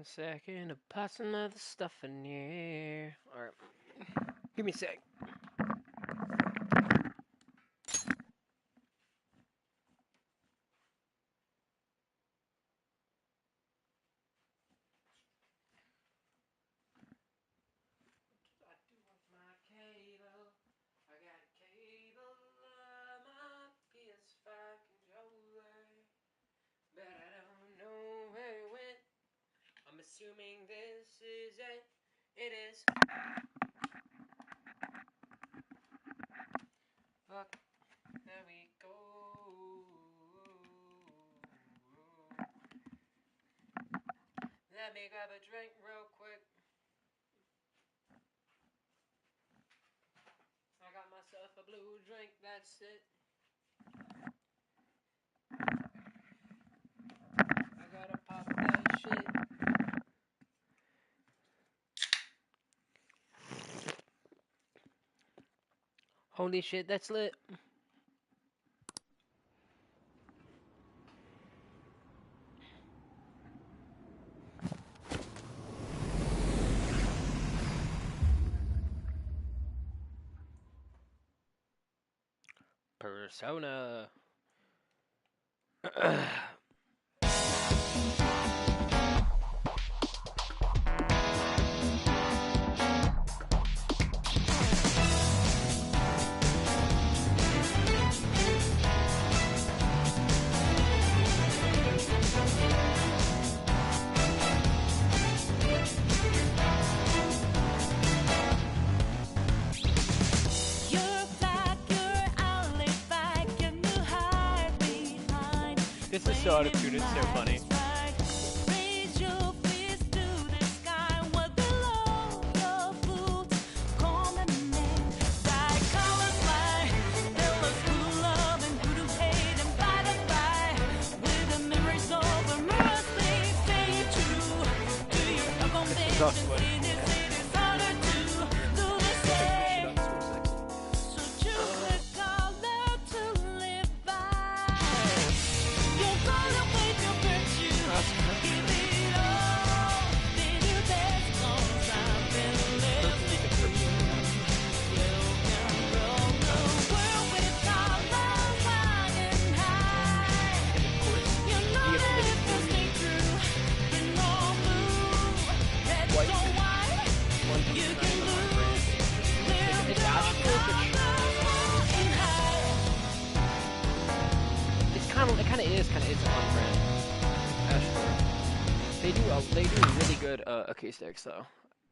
second to put some other stuff in here. Alright. Give me a sec. I'm assuming this is it. It is. Fuck. There we go. Let me grab a drink real quick. I got myself a blue drink, that's it. I gotta pop that shit. Holy shit, that's lit. Persona. This is so out of tune, it's so funny. This is awesome. It kind of is on brand. Ashford. They do really good acoustics though.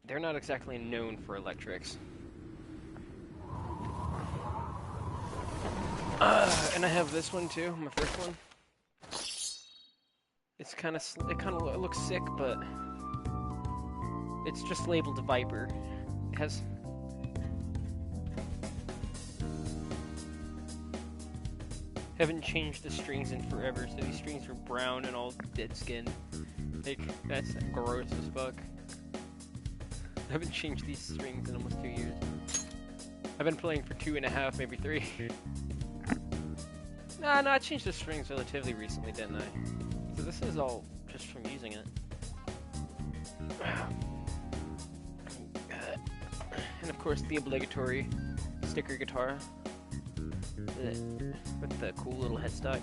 They're not exactly known for electrics. And I have this one too, my first one. It kind of looks sick, but it's just labeled Viper. It has. Haven't changed the strings in forever, so these strings are brown and all dead skin. Like, that's gross as fuck. I haven't changed these strings in almost 2 years. I've been playing for 2.5, maybe 3. No, I changed the strings relatively recently, didn't I? So this is all just from using it. And of course, the obligatory sticker guitar. With the cool little headstock.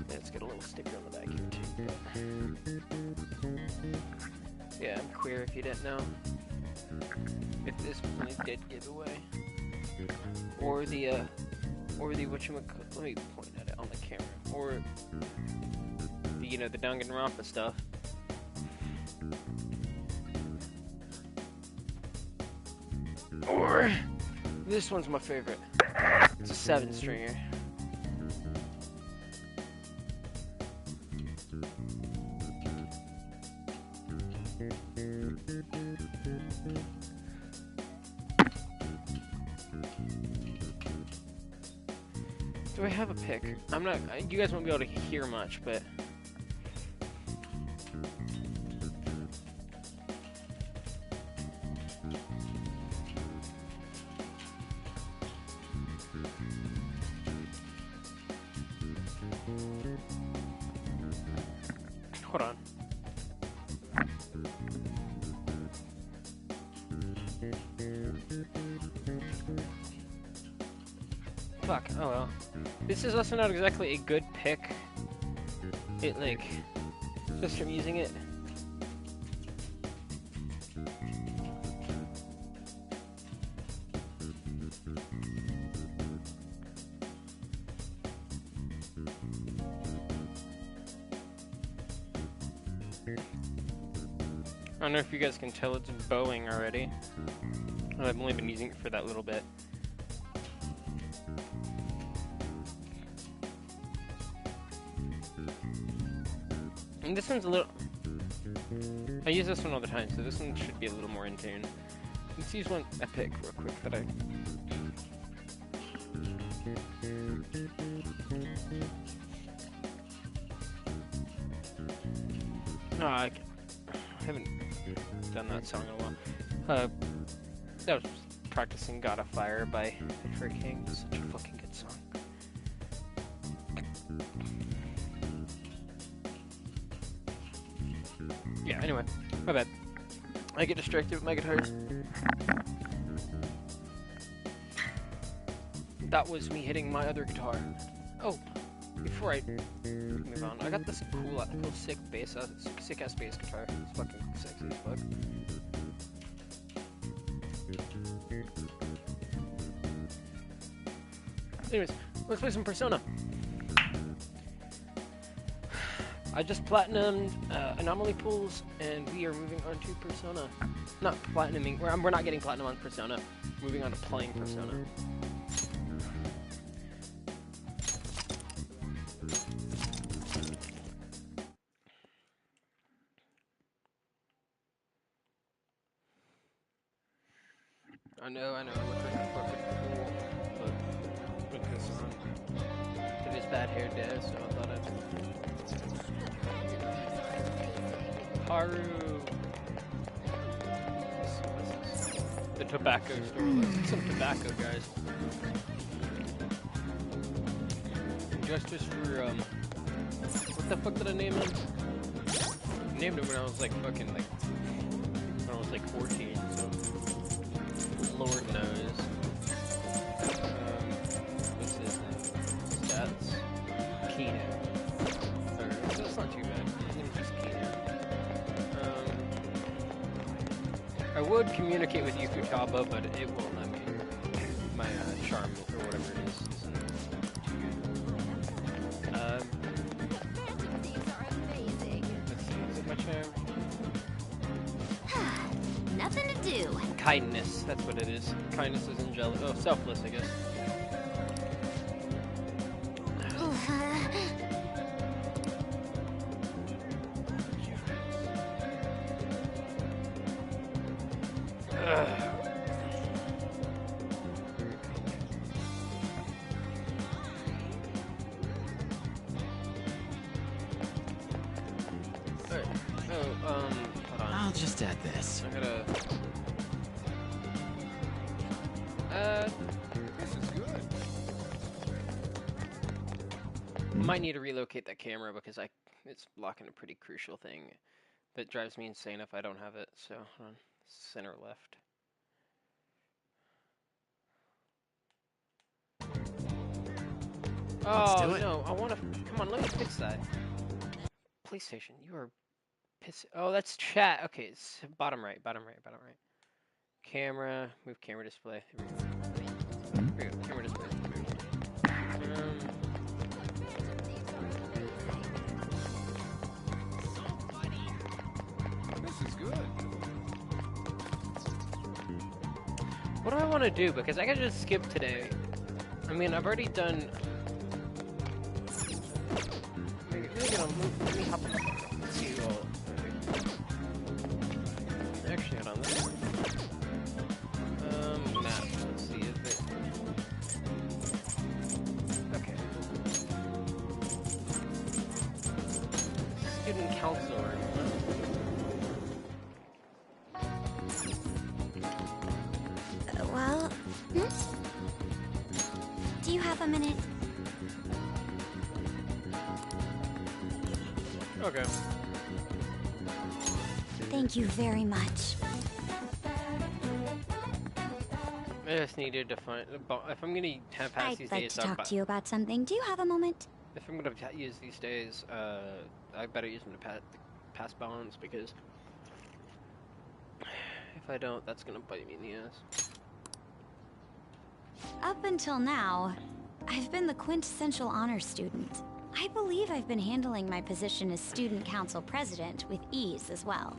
Let's get a little sticker on the back here too. Yeah, I'm queer if you didn't know. If this was a dead giveaway. Or the whatchamacallit, let me point at it on the camera. Or the, the Danganronpa stuff. Or this one's my favorite. It's a 7-stringer. Do I have a pick? I'm not. You guys won't be able to hear much, but. Hold on. Fuck, oh well. This is also not exactly a good pick. It, like, just from using it. I don't know if you guys can tell it's bowing already. I've only been using it for that little bit. And this one's a little... I use this one all the time, so this one should be a little more in tune. Let's use one I pick real quick that I... No, I haven't done that song in a while. That was practicing God of Fire by Edgar King. Such a fucking good song. Yeah, anyway, my bad. I get distracted with my guitars. That was me hitting my other guitar. Oh, before I move on, I got this cool sick bass, sick ass bass guitar. It's fucking sexy as fuck. Anyways, let's play some Persona. I just platinumed Anomaly Pools, and we are moving on to Persona. Not platinuming, we're not getting platinum on Persona. Moving on to playing Persona. I know, I look like a fucking fool, but because of his bad hair day, so I thought I'd... Haru! What's this? The tobacco store. Let's get some tobacco, guys. Justice for, what the fuck did I name him? I named him when I was like fucking, like, when I was like 14, so... Lord knows. What's his name? Stats? Kino. That's not too bad. His name's just Kino. I would communicate with Yukutaba, but it won't let me. My charm, or whatever it is, isn't too good. Let's see, is it my charm? Nothing to do. Kindness, that's what it is. Kindness is angelic. Oh, selfless, I guess. Hold on. I'll just add this. I gotta... This is good. Might need to relocate that camera because it's blocking a pretty crucial thing that drives me insane if I don't have it. So, hold on. Center left. Let's do Oh it. no! I want to. Come on, let me fix that. PlayStation, you are pissing. Oh, that's chat. Okay, it's bottom right. Camera. Move camera display. Here we go. Camera display. This is good. What do I want to do? Because I can just skip today. I mean, I've already done. Let me hop. Let's see. Actually, hold on. Map. Let's see if it. Okay. Student counselor. Well, do you have a minute? Okay. Thank you very much. I just needed to find. If I'm gonna have pass I'd these like days, to talk to you about something. Do you have a moment? if I'm gonna use these days, I better use them to pass balance, because if I don't, that's gonna bite me in the ass. Up until now, I've been the quintessential honor student. I believe I've been handling my position as student council president with ease as well.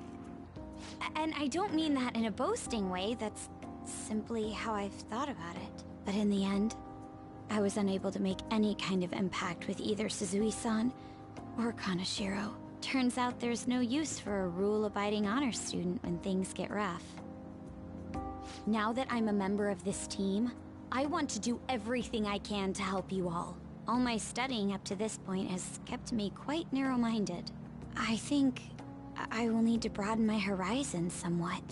And I don't mean that in a boasting way, that's simply how I've thought about it. But in the end, I was unable to make any kind of impact with either Suzui-san or Kanashiro. Turns out there's no use for a rule-abiding honor student when things get rough. Now that I'm a member of this team, I want to do everything I can to help you all. All my studying up to this point has kept me quite narrow-minded. I think I will need to broaden my horizons somewhat.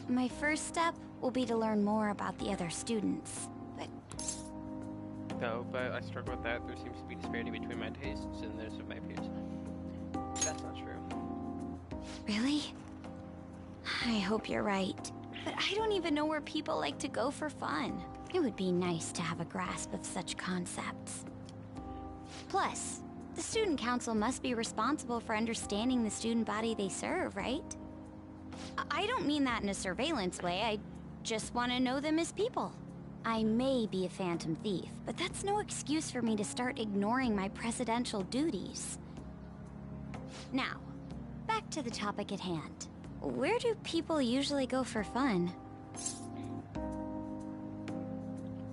My first step will be to learn more about the other students, but... No, but I struggle with that. There seems to be disparity between my tastes and those of my peers. That's not true. Really? I hope you're right. But I don't even know where people like to go for fun. It would be nice to have a grasp of such concepts. Plus, the student council must be responsible for understanding the student body they serve, right? I don't mean that in a surveillance way, I just want to know them as people. I may be a phantom thief, but that's no excuse for me to start ignoring my presidential duties. Now, back to the topic at hand. Where do people usually go for fun?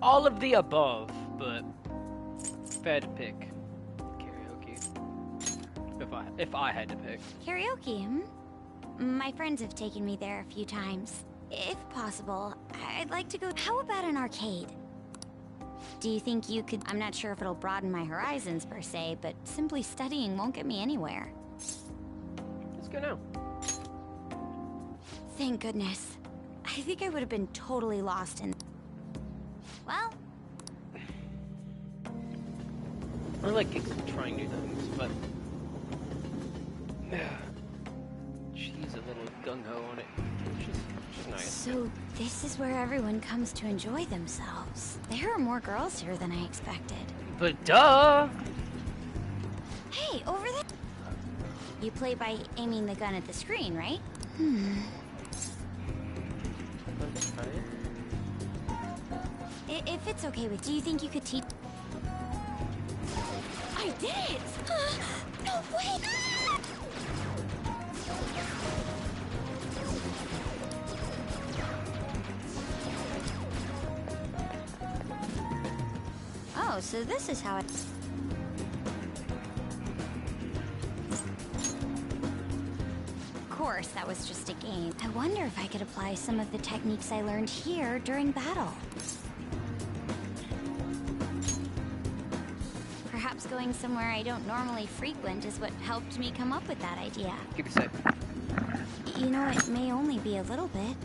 All of the above, but if I had to pick, karaoke. If I had to pick. Karaoke, hmm? My friends have taken me there a few times. If possible, I'd like to go... How about an arcade? Do you think you could... I'm not sure if it'll broaden my horizons per se, but simply studying won't get me anywhere. Let's go now. Thank goodness. I think I would have been totally lost in... Well... I like trying new things, but... She's a little gung-ho on it. She's nice. So, this is where everyone comes to enjoy themselves. There are more girls here than I expected. But duh! Hey, over there! You play by aiming the gun at the screen, right? If it's okay with... Do you think you could teach... I did it! No way! Oh, so this is how it... Of course, that was just a game. I wonder if I could apply some of the techniques I learned here during battle. Perhaps going somewhere I don't normally frequent is what helped me come up with that idea. Give me a sec. You know, it may only be a little bit.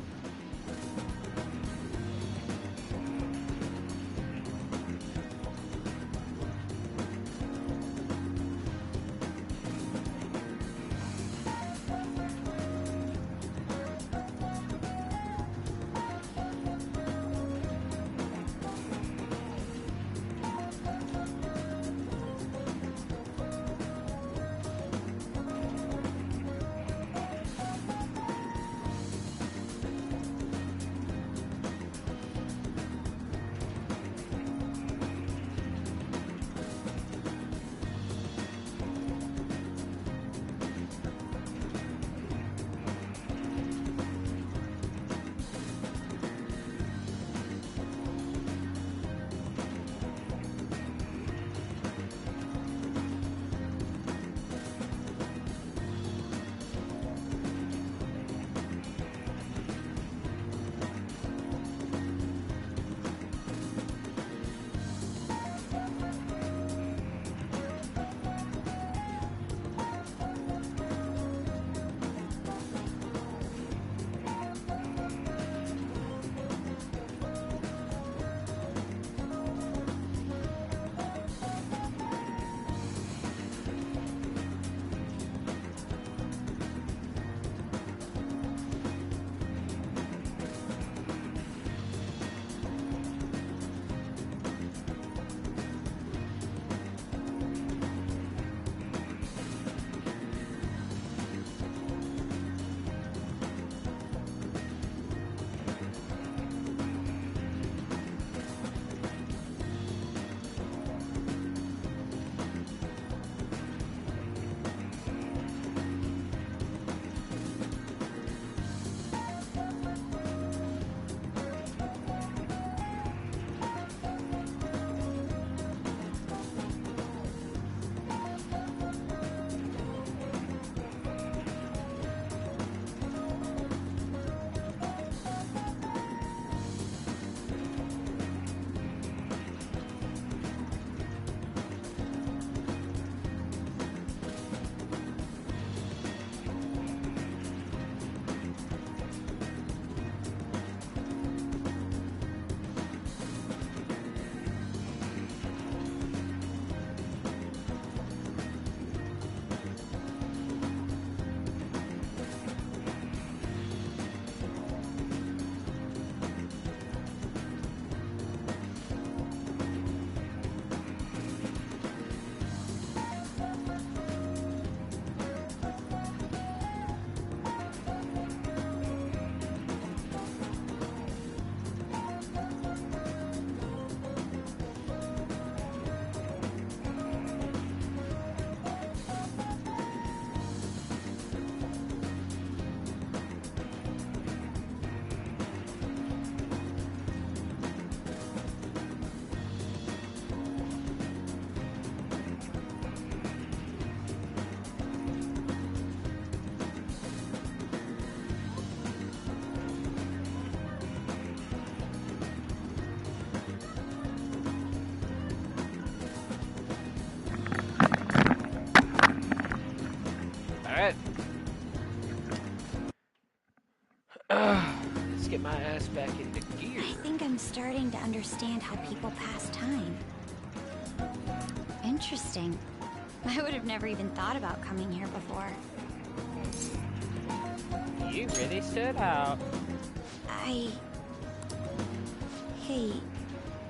my ass back into gear. I think I'm starting to understand how people pass time. Interesting. I would have never even thought about coming here before. You really stood out. Hey,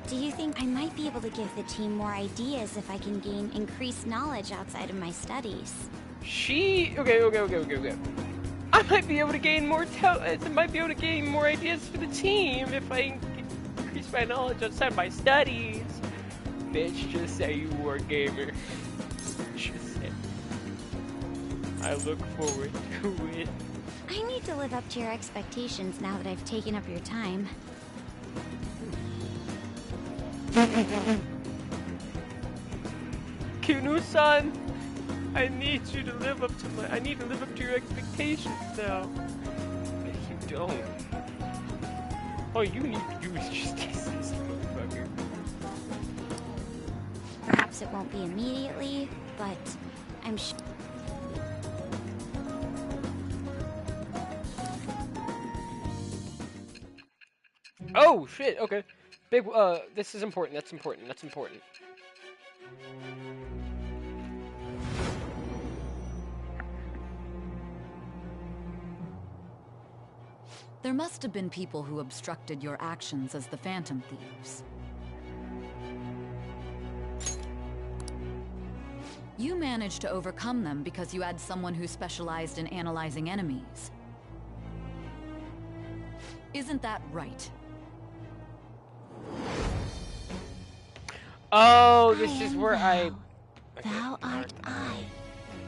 do you think I might be able to give the team more ideas if I can gain increased knowledge outside of my studies? Okay. I might be able to gain more talent. I might be able to gain more ideas for the team if I increase my knowledge outside my studies. Bitch, just say you were a gamer. Just say. I look forward to it. I need to live up to your expectations now that I've taken up your time. Kinu-san, I need you to live up to I need to live up to your expectations now. If you don't, all you need to do is just taste this motherfucker. Perhaps it won't be immediately, but I'm sure. Oh shit, okay. Big this is important, that's important. There must have been people who obstructed your actions as the Phantom Thieves. You managed to overcome them because you had someone who specialized in analyzing enemies. Isn't that right? Oh, this is where I I... Thou art I.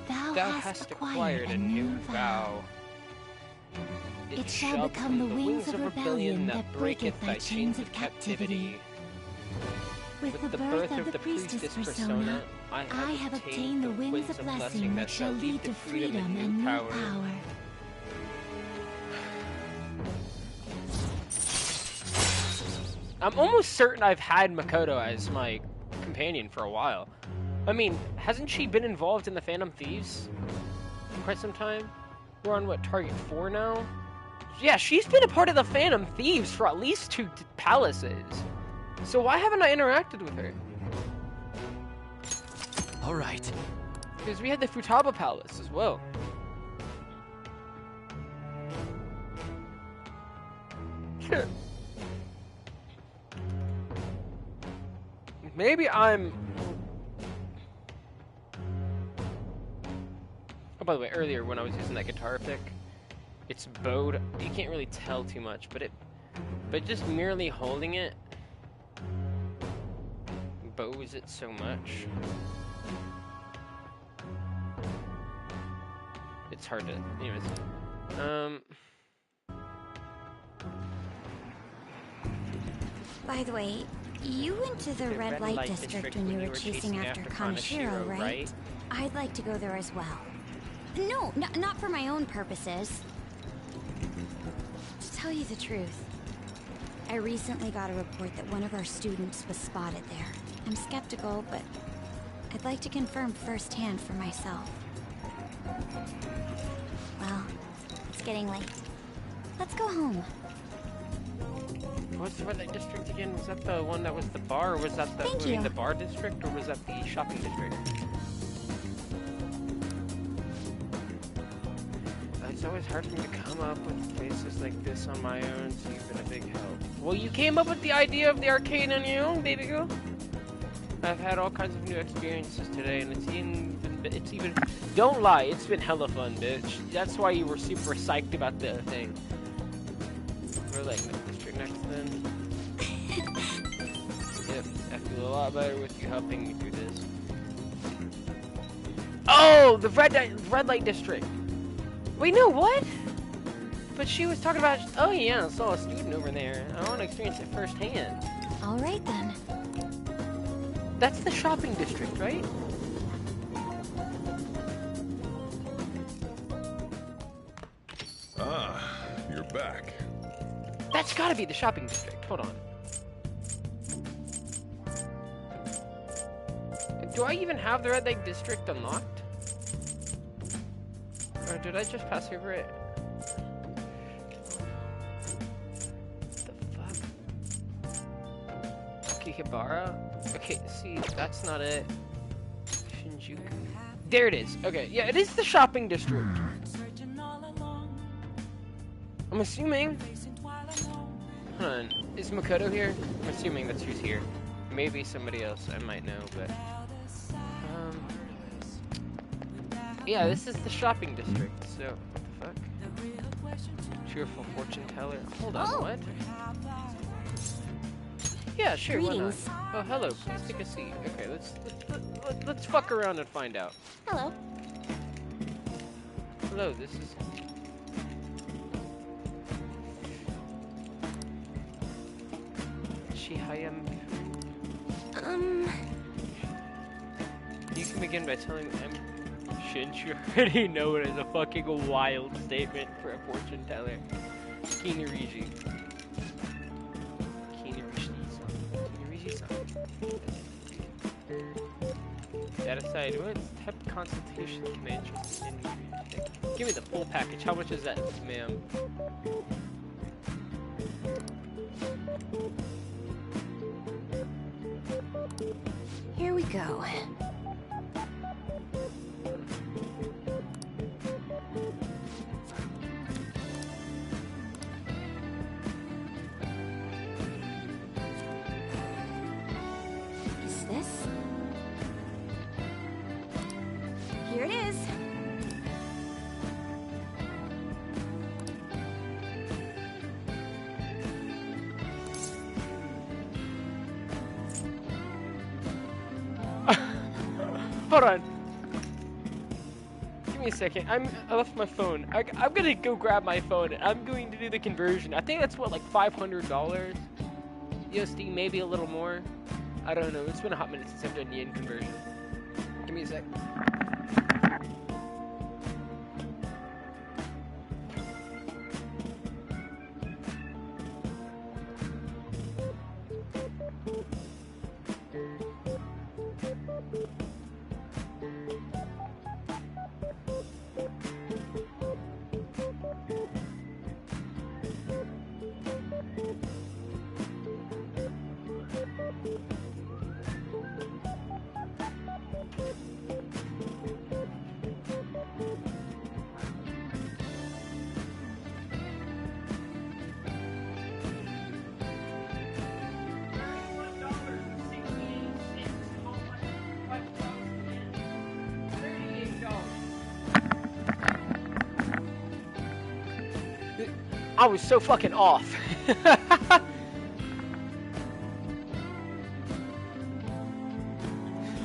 Thou hast acquired a new vow. It shall become the wings of rebellion that breaketh thy chains of captivity. With the birth of the priestess persona, I have obtained the wings of blessing that shall lead to freedom and new power. I'm almost certain I've had Makoto as my companion for a while. I mean, hasn't she been involved in the Phantom Thieves for quite some time? We're on, what, Target 4 now? Yeah, she's been a part of the Phantom Thieves for at least 2 palaces. So why haven't I interacted with her? Alright. Because we had the Futaba Palace as well. Maybe I'm... Oh, by the way, earlier when I was using that guitar pick, it's bowed. You can't really tell too much, but just merely holding it bows it so much. It's hard to, anyways. By the way, you went to the red light district when you were chasing after Kaneshiro, right? I'd like to go there as well. No, not for my own purposes. To tell you the truth, I recently got a report that one of our students was spotted there. I'm skeptical, but I'd like to confirm firsthand for myself. Well, it's getting late. Let's go home. What's the red light district again? Was that the one that was the bar, or was that the the bar district, or was that the shopping district? It's always hard for me to come up with places like this on my own, so you've been a big help. Well, you came up with the idea of the arcade on your own, baby girl. I've had all kinds of new experiences today, and it's even, don't lie, it's been hella fun, bitch. That's why you were super psyched about the thing. We're like district next then. Yep, I feel a lot better with you helping me through this. Oh, the red light district. Wait, no, what? But she was talking about, oh yeah, I saw a student over there. I want to experience it firsthand. All right then. That's the shopping district, right? Ah, you're back. That's gotta be the shopping district. Hold on. Do I even have the red light district unlocked? Or did I just pass over it? Akihabara? Okay, see, that's not it. Shinjuku. There it is. Okay, yeah, it is the shopping district. I'm assuming. Hold on. Is Makoto here? I'm assuming that's who's here. Maybe somebody else I might know, but. Yeah, this is the shopping district, so. What the fuck? Cheerful fortune teller. Hold on, what? Yeah, sure, Greetings. why not? Oh, hello, please take a seat. Okay, let's fuck around and find out. Hello. Hello, this is... Chihayam... You can begin by telling them... Shouldn't you already know it as a fucking wild statement for a fortune teller? Kinariji. That aside, what type of consultation can I interest in? Give me the full package. How much is that, ma'am? Here we go. Is this? Here it is. Hold on. Give me a second. I left my phone. I'm gonna go grab my phone. I'm going to do the conversion. I think that's what, like $500 USD, maybe a little more. I don't know. It's been a hot minute since I've done yen conversion. Give me a sec. I was so fucking off. I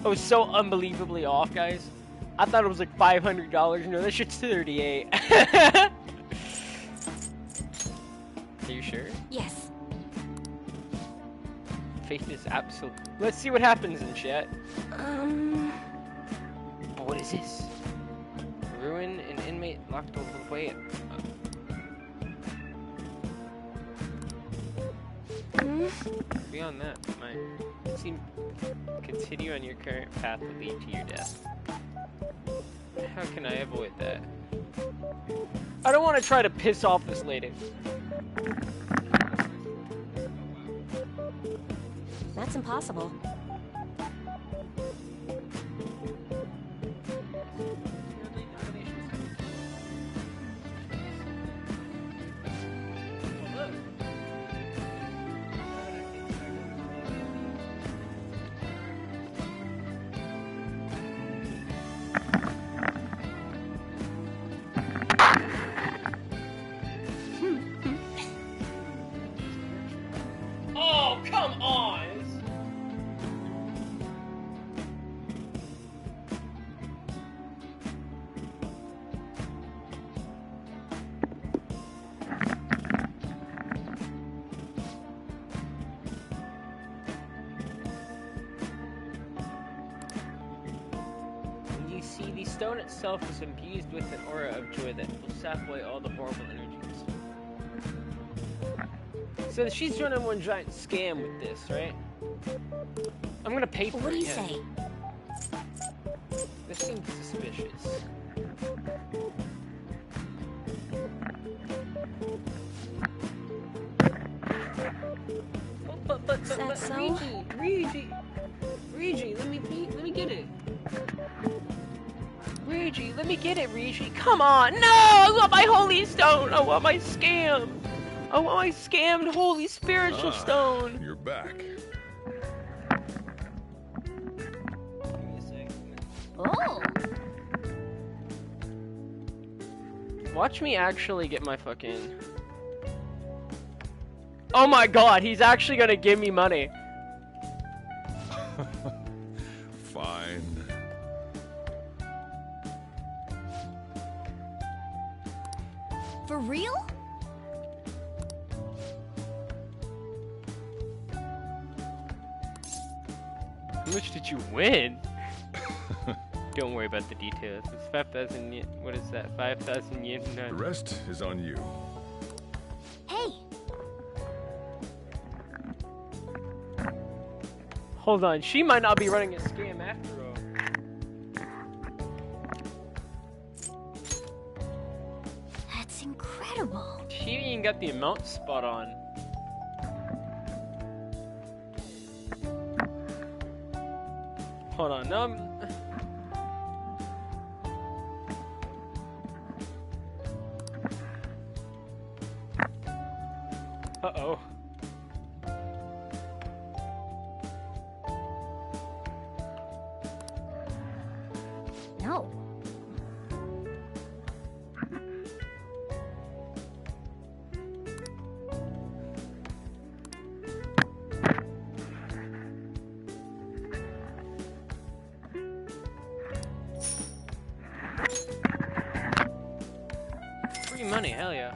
was so unbelievably off, guys. I thought it was like $500. No, that shit's $38. Are you sure? Yes. Faith is absolute. Let's see what happens in chat. What is this? Ruin an inmate locked away. Beyond that, continue on your current path to lead to your death. How can I avoid that? I don't want to try to piss off this lady. That's impossible. Oh, come on! You see, the stone itself is imbued with an aura of joy that will sap away all the horrible energies. So she's running one giant scam with this, right? I'm gonna pay for it. What do you say? This seems suspicious. but Is that so? Regi, let me get it. Regi, let me get it, Regi. Come on, no! I want my holy stone. I want my scam. I want my scammed holy spiritual stone. You're back. Oh. Watch me actually get my fucking... Oh my god, he's actually gonna give me money. Fine. For real? How much did you win? Don't worry about the details. It's 5,000 yen. What is that? 5,000 yen? The rest is on you. Hey, Hold on, she might not be running a scam after all. that's incredible. She even got the amount spot on. Hold on, uh-oh. No. Free money, hell yeah.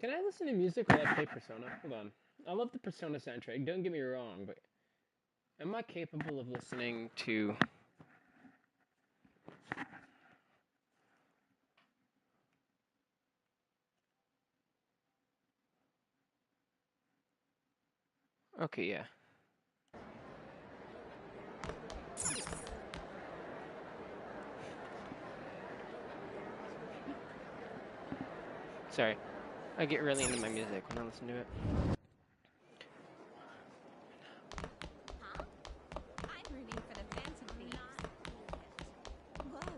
Can I listen to music while I play Persona? Hold on. I love the Persona soundtrack, don't get me wrong, but am I capable of listening to... Okay, yeah. Sorry. I get really into my music when I listen to it. I'm rooting for the Phantom Thieves. Whoa.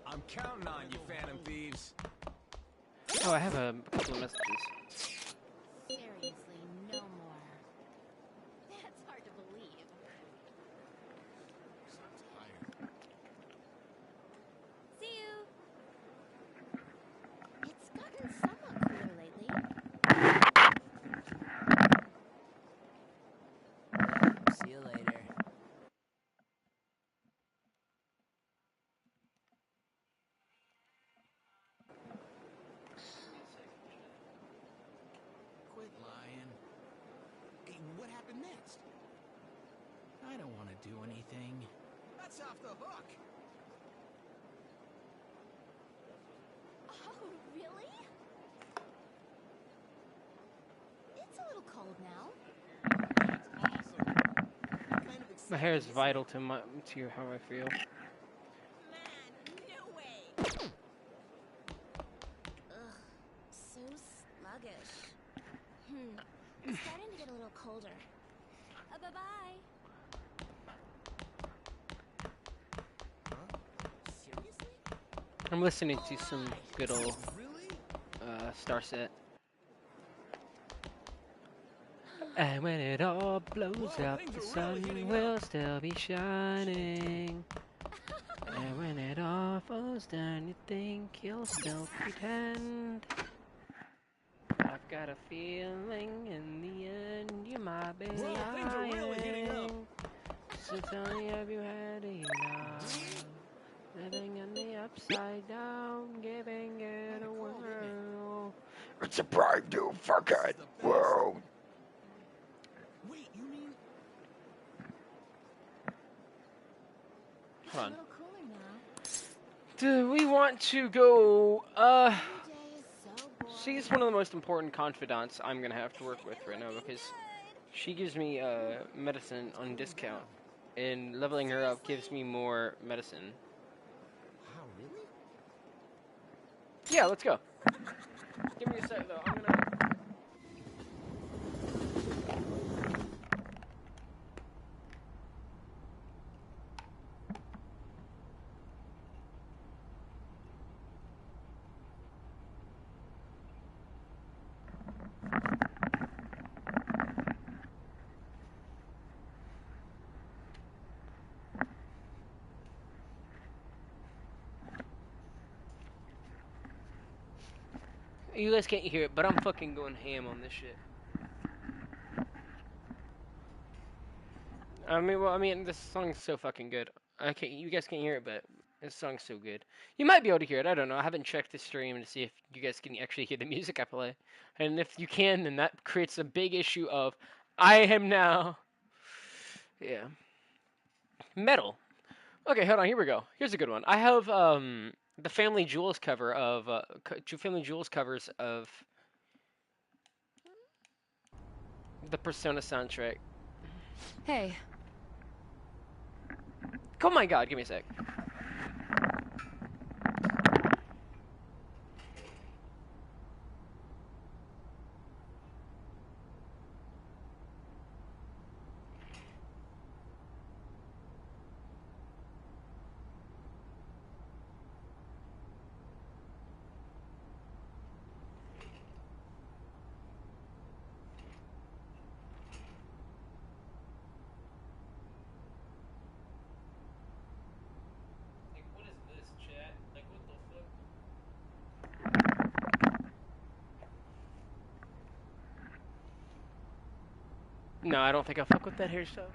I'm counting on you, Phantom Thieves. Oh, I have a couple of messages. Seriously, no more. That's hard to believe. See you. It's gotten somewhat cooler lately. See you later. Quit lying. Hey, what happened next? I don't want to do anything. That's off the hook. Oh, really? It's a little cold now. My hair is vital to how I feel. Man, no way! Ugh, so sluggish. It's starting to get a little colder. Bye-bye. I'm listening to some good old Starset. And when it all blows up, the sun will still be shining. And when it all falls down, you think you'll still pretend. I've got a feeling in the end you might be lying. So tell me, have you had enough? Living in the upside down, giving it a whirl. It's a brand new fucking world. Wait, you mean? Hold on. Do we want to go, she's one of the most important confidants I'm gonna have to work with right now because she gives me, medicine on discount. And leveling her up gives me more medicine. Wow, really? Yeah, let's go. Give me a sec though, I'm gonna... You guys can't hear it, but I'm fucking going ham on this shit. I mean, this song's so fucking good. You guys can't hear it, but this song's so good. You might be able to hear it, I don't know. I haven't checked the stream to see if you guys can actually hear the music I play. And if you can, then that creates a big issue of, I am now... Yeah. Metal. Okay, hold on, here we go. Here's a good one. I have, the Family Jewels cover of, two Family Jewels covers of the Persona soundtrack. Hey, Oh my god, give me a sec. Like, what is this, chat? Like, what the fuck? No, I don't think I'll fuck with that hairstyle.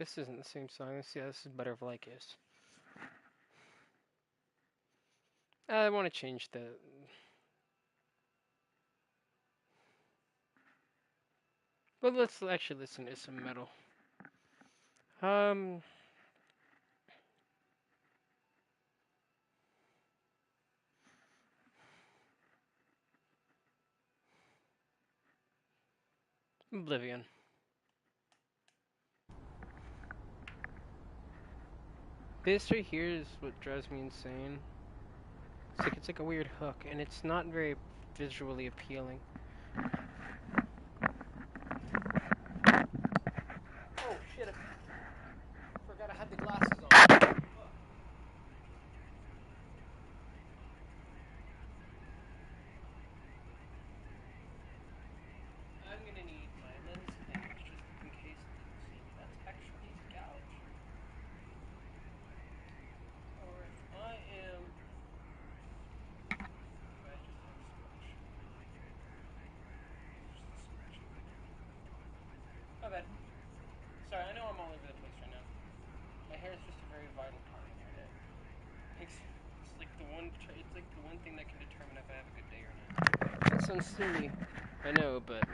This isn't the same song. Yeah, this is Butterfly Kiss. I want to change the... But let's actually listen to some metal. Oblivion. This right here is what drives me insane. It's like a weird hook, and it's not very visually appealing. Oh shit! I forgot I had the glasses on. I'm gonna need my lens patch just in case it doesn't see me. That's actually a gouge. Or if I am... If I just have scratch. My bad. Sorry, I know I'm all over the place right now. My hair is just a very vital part of my day. It's like the one. It's like the one thing that can determine if I have a good day or not. That sounds silly, I know, but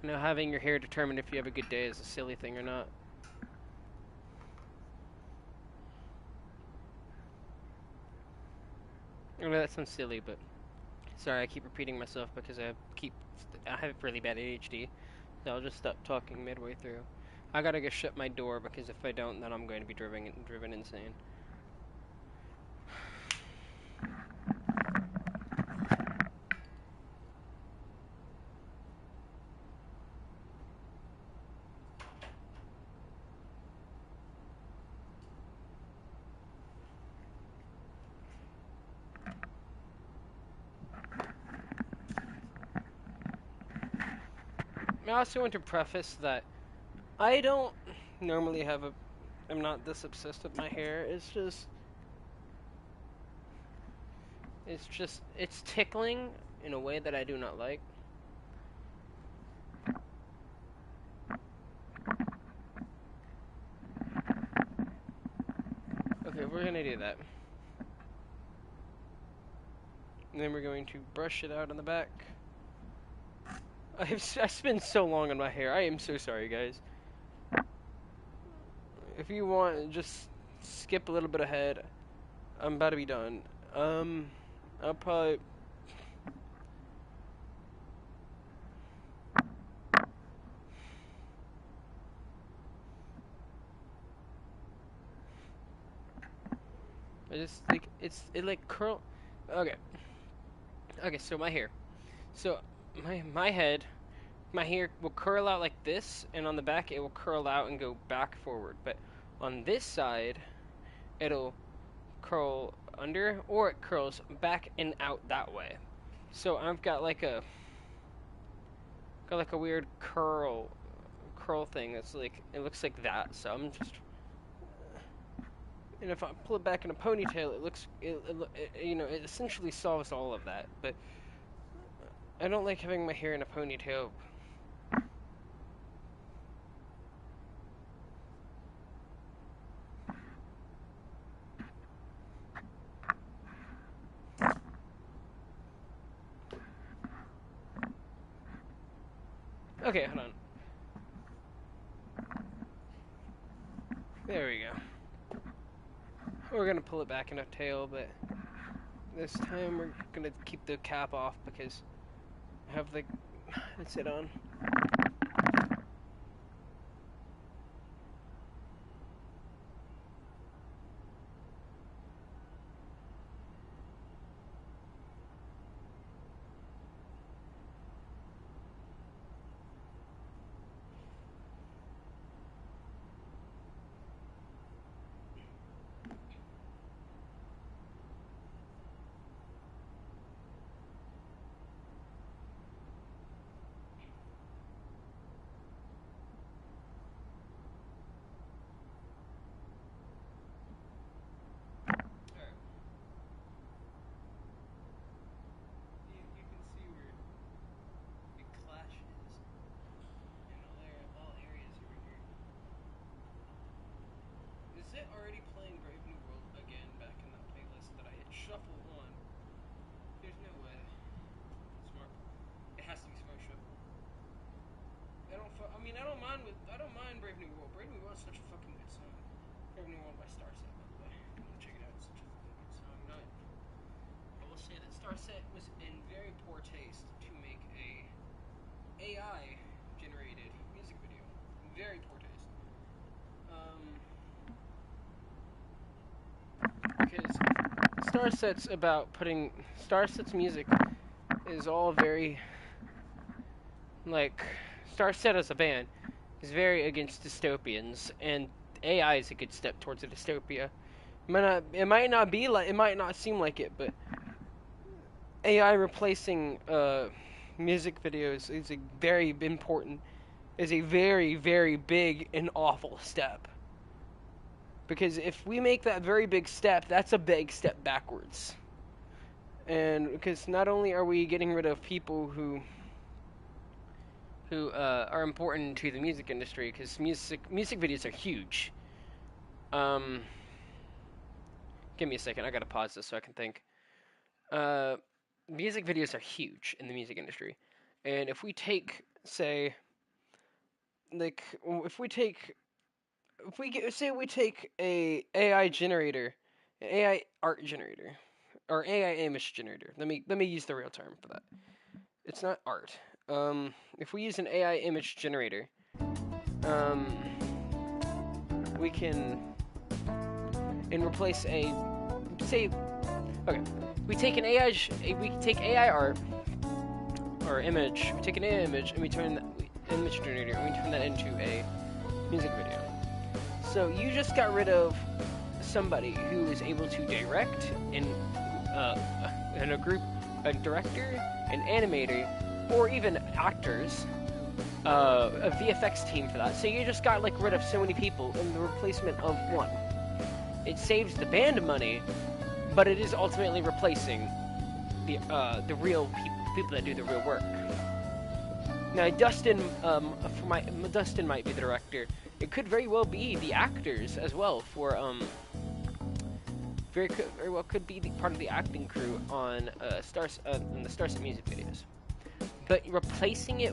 you know, having your hair determine if you have a good day is a silly thing or not. I know that sounds silly, but sorry, I keep repeating myself because I have really bad ADHD. So I'll just stop talking midway through. I gotta go shut my door because if I don't, then I'm going to be driven insane. I also want to preface that I don't normally I'm not this obsessed with my hair. It's tickling in a way that I do not like. Okay, we're gonna do that. And then we're going to brush it out on the back. I spent so long on my hair. I am so sorry, guys. If you want, just skip a little bit ahead. I'm about to be done. I'll probably... I just like it like curl. Okay. Okay, so my hair. So my head, my hair will curl out like this, and on the back it will curl out and go back forward. But on this side, it'll curl under, or it curls back and out that way. So I've got like a weird curl thing that's like it looks like that. So I'm just, and if I pull it back in a ponytail, it looks you know, it essentially solves all of that. But I don't like having my hair in a ponytail. Okay, hold on. There we go. We're gonna pull it back in a tail, but this time we're gonna keep the cap off because I have the headset on. it already playing Brave New World again back in that playlist that I hit shuffle on? There's no way. Smart. It has to be Smart Shuffle. I don't mind Brave New World. Brave New World is such a fucking good song. Brave New World by Starset, by the way. Check it out. It's such a fucking good song. I will say that Starset was in very poor taste to make a AI generated music video. Very poor taste. Because Starset's music is all very, like, Starset as a band is very against dystopians, and AI is a good step towards a dystopia. It might not seem like it, but AI replacing music videos is a very very big and awful step. Because if we make that very big step, that's a big step backwards. And because not only are we getting rid of people who are important to the music industry, because music videos are huge. Give me a second, I gotta pause this so I can think. Music videos are huge in the music industry. And if we take, say, like, we take a AI generator, an AI art generator, or AI image generator. Let me use the real term for that. It's not art. If we use an AI image generator, we can replace we take AI art or image. We take an AI image and we turn image generator and we turn that into a music video. So you just got rid of somebody who is able to direct in a director, an animator, or even actors, a VFX team for that. So you just got like rid of so many people in the replacement of one. It saves the band money, but it is ultimately replacing the real people that do the real work. Now Dustin might be the director. It could very well be the actors as well for very well could be part of the acting crew on the Starset music videos. But replacing the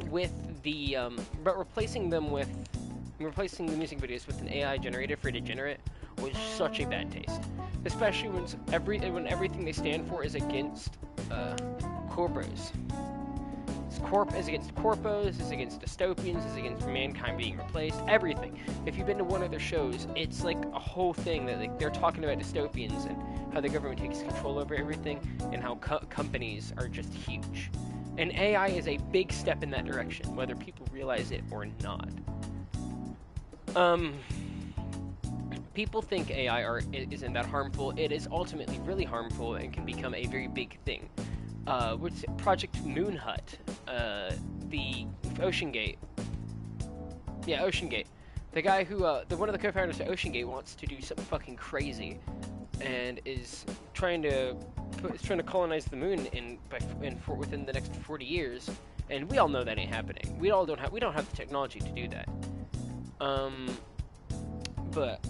music videos with an AI generator for degenerate was such a bad taste, especially when everything they stand for is against corpos. Corp is against corpos, is against dystopians, is against mankind being replaced, everything. If you've been to one of their shows, it's like a whole thing that like, they're talking about dystopians and how the government takes control over everything and how companies are just huge. And AI is a big step in that direction, whether people realize it or not. People think AI art isn't that harmful. It is ultimately really harmful and can become a very big thing. What's it? Project Moonhut, the OceanGate. Yeah, OceanGate. The guy who, one of the co-founders of OceanGate wants to do something fucking crazy, and is trying to colonize the moon within the next 40 years. And we all know that ain't happening. We don't have the technology to do that. But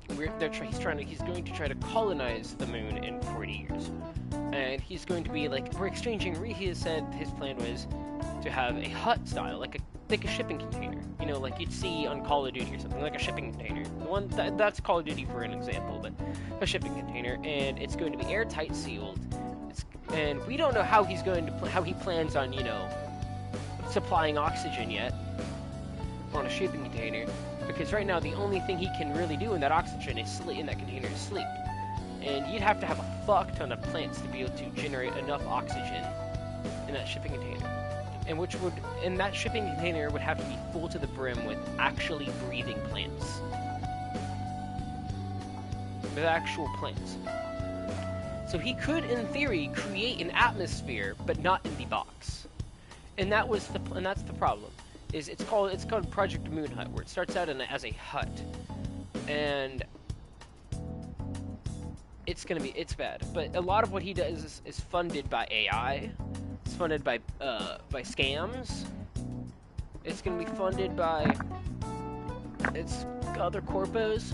he's going to try to colonize the moon in 40 years. And he's going to be like, we're exchanging. He has said his plan was to have a hut style, like a shipping container. You know, like you'd see on Call of Duty or something, like a shipping container. The one that's Call of Duty for an example, but a shipping container, and it's going to be airtight sealed. And we don't know how he plans on, supplying oxygen yet on a shipping container, because right now the only thing he can really do in that container is sleep. And you'd have to have a fuck ton of plants to be able to generate enough oxygen in that shipping container. And that shipping container would have to be full to the brim with actually breathing plants. With actual plants. So he could, in theory, create an atmosphere, but not in the box. And that's the problem. It's called Project Moonhut, where it starts out as a hut. And it's bad. But a lot of what he does is funded by AI. It's funded by scams. It's gonna be funded by other corpos.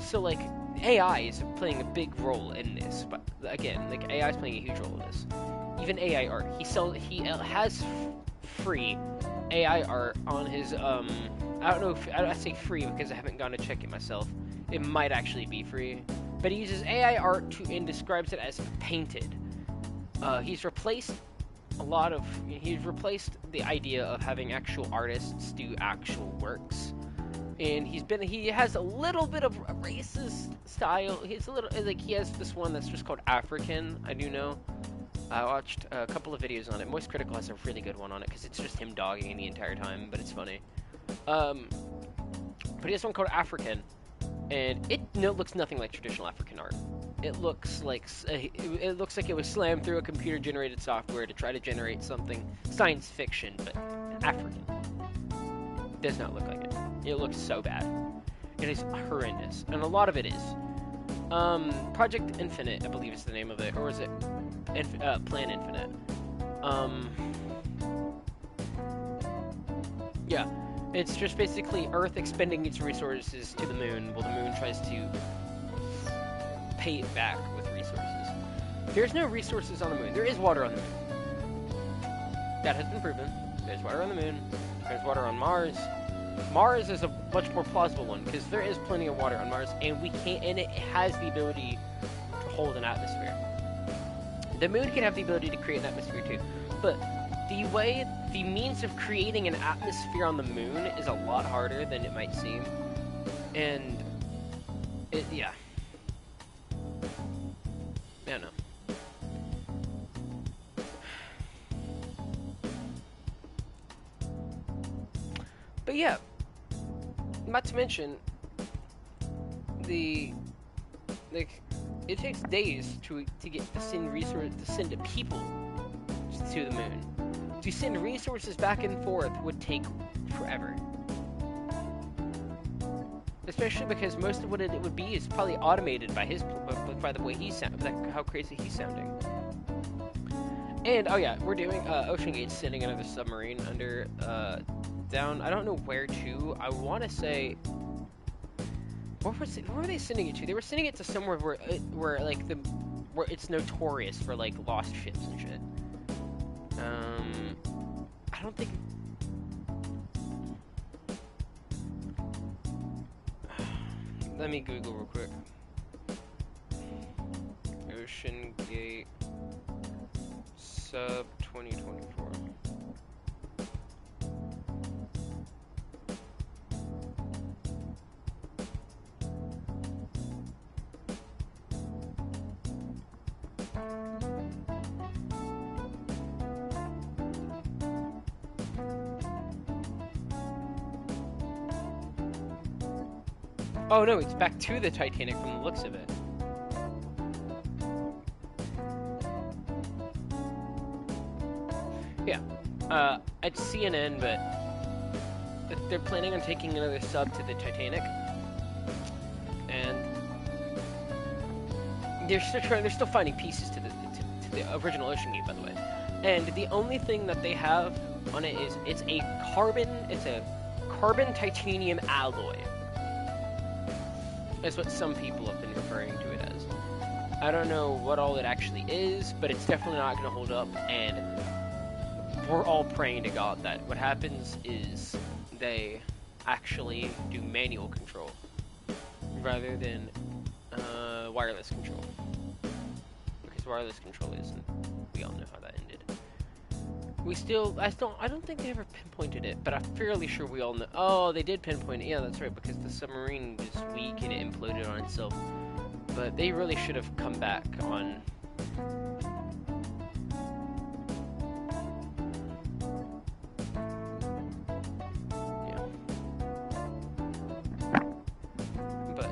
so like AI is playing a big role in this. But again, like AI is playing a huge role in this. Even AI art. He has free AI art on his I don't know if I say free because I haven't gone to check it myself. It might actually be free, but he uses AI art and describes it as painted. He's replaced the idea of having actual artists do actual works, and he has a little bit of a racist style. He's a little like he has this one that's just called African. I do know. I watched a couple of videos on it. Moist Critical has a really good one on it because it's just him dogging the entire time, but it's funny. But he has one called African, and it looks nothing like traditional African art. It looks like it was slammed through a computer-generated software to try to generate something science fiction, but African. Does not look like it. It looks so bad. It is horrendous, and a lot of it is. Project Infinite, I believe is the name of it, or is it Plan Infinite? Yeah, it's just basically Earth expending its resources to the moon, while the moon tries to pay it back with resources. There's no resources on the moon. There is water on the moon. That has been proven. There's water on the moon. There's water on Mars. Mars is a much more plausible one because there is plenty of water on Mars, and it has the ability to hold an atmosphere. The moon can have the ability to create an atmosphere too, but the means of creating an atmosphere on the moon is a lot harder than it might seem, and yeah. I don't know. But yeah, not to mention it takes days to send people to the moon. To send resources back and forth would take forever. Especially because most of what it would be is probably automated by the way he sounds, how crazy he's sounding. And oh yeah, we're doing OceanGate sending another submarine under down. I don't know where to. I want to say where were they sending it to? They were sending it to somewhere where it's notorious for like lost ships and shit. I don't think. Let me Google real quick. OceanGate sub 2024. Oh no, it's back to the Titanic from the looks of it. Yeah, it's CNN, but they're planning on taking another sub to the Titanic, and they're still finding pieces to the original OceanGate, by the way. And the only thing that they have on it is it's a carbon titanium alloy. That's what some people have been referring to it as. I don't know what all it actually is, but it's definitely not going to hold up, and we're all praying to God that what happens is they actually do manual control rather than wireless control. Because wireless control isn't. We all know how that ended. I don't think they ever pinpointed it, but I'm fairly sure we all know. Oh, they did pinpoint it. Yeah, that's right, because the submarine was weak and it imploded on itself. But they really should have come back on. Yeah. But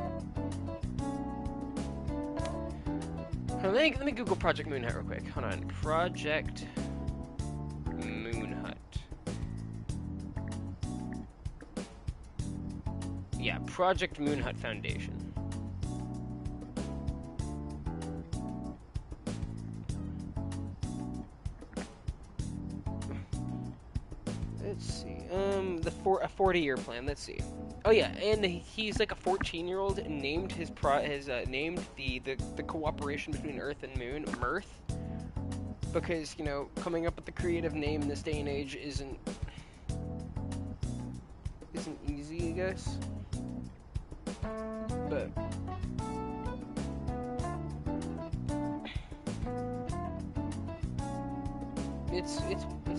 let me Google Project Moon Hut real quick. Hold on. Project Moon Hut. Yeah, Project Moon Hut Foundation. Let's see. A 40-year plan. Let's see. Oh yeah, and he's like a 14-year-old and named named the cooperation between Earth and Moon Mirth, because you know coming up with a creative name in this day and age isn't easy, I guess. But it's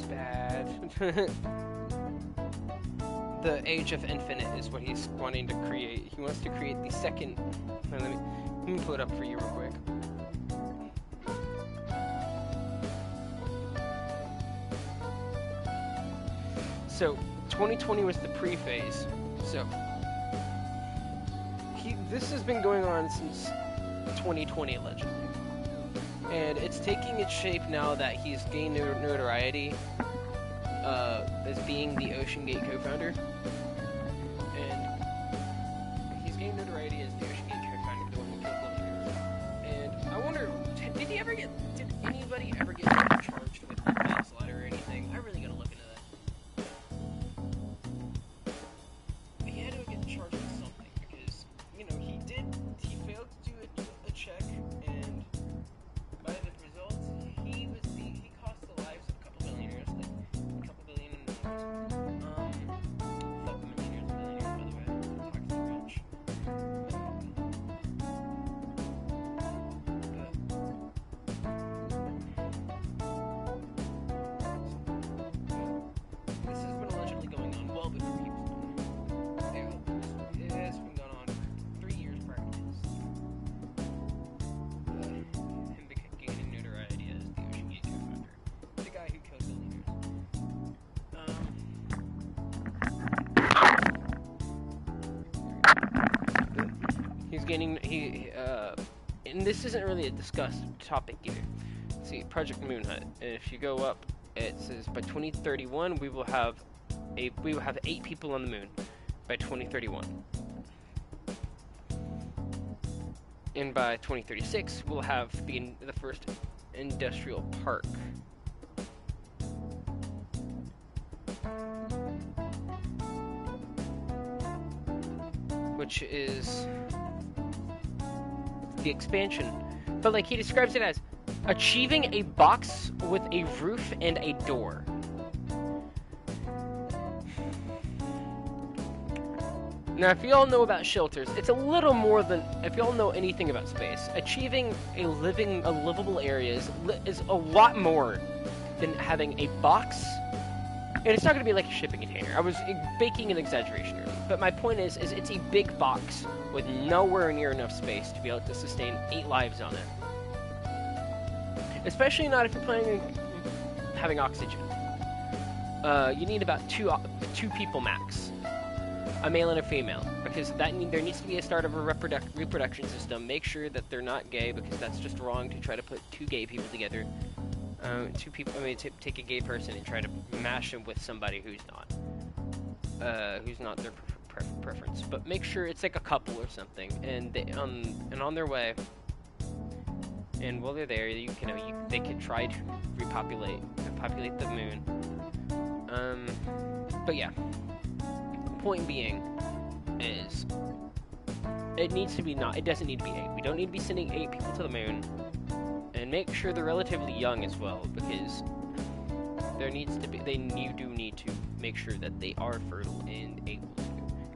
bad. The Age of Infinite is what he's wanting to create. He wants to create the second. Let me pull it up for you real quick. So 2020 was the pre-phase. So this has been going on since 2020 allegedly, and it's taking its shape now that he's gained notoriety as being the Ocean Gate co-founder. And he's gained notoriety as the Ocean Gate co-founder, the one who killed Lily. And I wonder, did anybody ever get charged with manslaughter or anything? I really gotta look into that. He had to get charged with something because, you know, he failed to do a check, and by the results, he cost the lives of a couple billionaires, like a couple billion. Fuck the millionaires, billionaires, by the way. Talks to the rich. This has been allegedly going on well before he was born. It has been going on for 3 years prior to this. Him gaining notoriety as the Ocean Gate co-founder. The guy who killed billionaires. He's gaining, and this isn't really a discussed topic either. See, Project Moonhut, and if you go up, it says by 2031 we will have 8 people on the moon by 2031. And by 2036 we'll have the first industrial park. Which is the expansion. But like he describes it as achieving a box with a roof and a door. Now, if you all know about shelters, it's a little more than, if you all know anything about space, achieving a livable area is a lot more than having a box. And it's not going to be like a shipping container. I was making an exaggeration earlier. But my point is it's a big box with nowhere near enough space to be able to sustain 8 lives on it. Especially not if you're planning on having oxygen. You need about two people max. A male and a female. Because there needs to be a start of a reproduction system. Make sure that they're not gay, because that's just wrong to try to put 2 gay people together. Take a gay person and try to mash him with somebody who's not their preference. But make sure it's like a couple or something, and on their way, and while they're there, they could try to populate the moon. But yeah, point being is it doesn't need to be 8. We don't need to be sending 8 people to the moon. And make sure they're relatively young as well, because you do need to make sure that they are fertile and able to,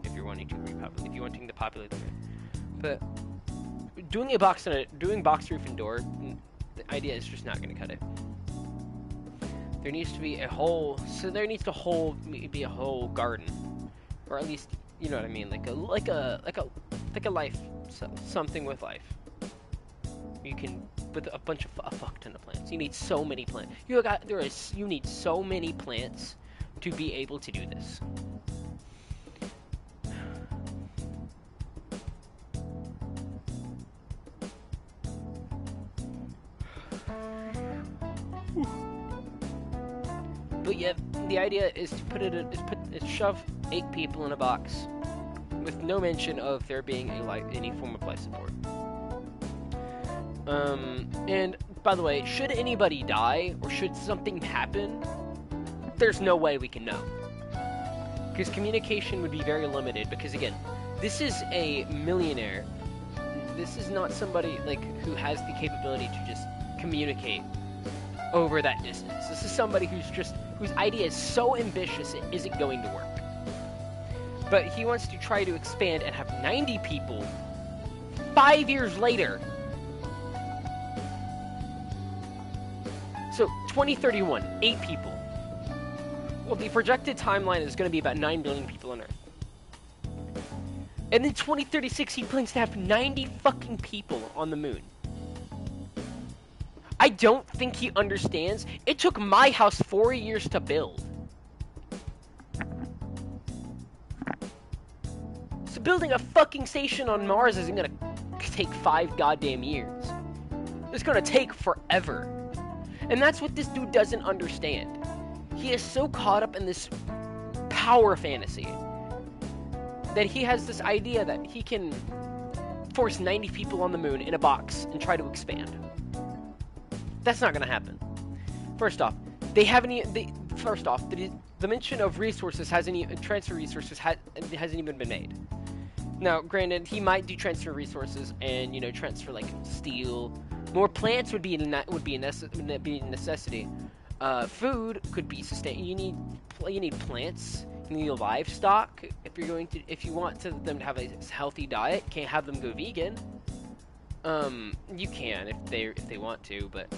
if you're wanting to populate the moon. But doing box roof and door, the idea is just not going to cut it. There needs to be a whole garden, or at least, you know what I mean, like a life, something with life. You can, with a bunch of a fuck ton of plants. You need so many plants. You need so many plants to be able to do this. But yeah, the idea is to shove 8 people in a box with no mention of there being any form of life support. And by the way, should anybody die or should something happen, there's no way we can know. because communication would be very limited, because again, this is a millionaire. This is not somebody like who has the capability to just communicate over that distance. This is somebody whose idea is so ambitious it isn't going to work. But he wants to try to expand and have 90 people 5 years later. So 2031, 8 people. Well, the projected timeline is going to be about 9 billion people on Earth. And then 2036, he plans to have 90 fucking people on the moon. I don't think he understands. It took my house 4 years to build. So building a fucking station on Mars isn't gonna take 5 goddamn years. It's gonna take forever. And that's what this dude doesn't understand. He is so caught up in this power fantasy that he has this idea that he can force 90 people on the moon in a box and try to expand. That's not gonna happen. First off, the dimension of resources transfer resources hasn't even been made. Now, granted, he might do transfer resources and, you know, transfer like steel. More plants would be a necessity. Food could be sustained. You need plants. You need livestock if you want them to have a healthy diet. Can't have them go vegan. You can if they want to, but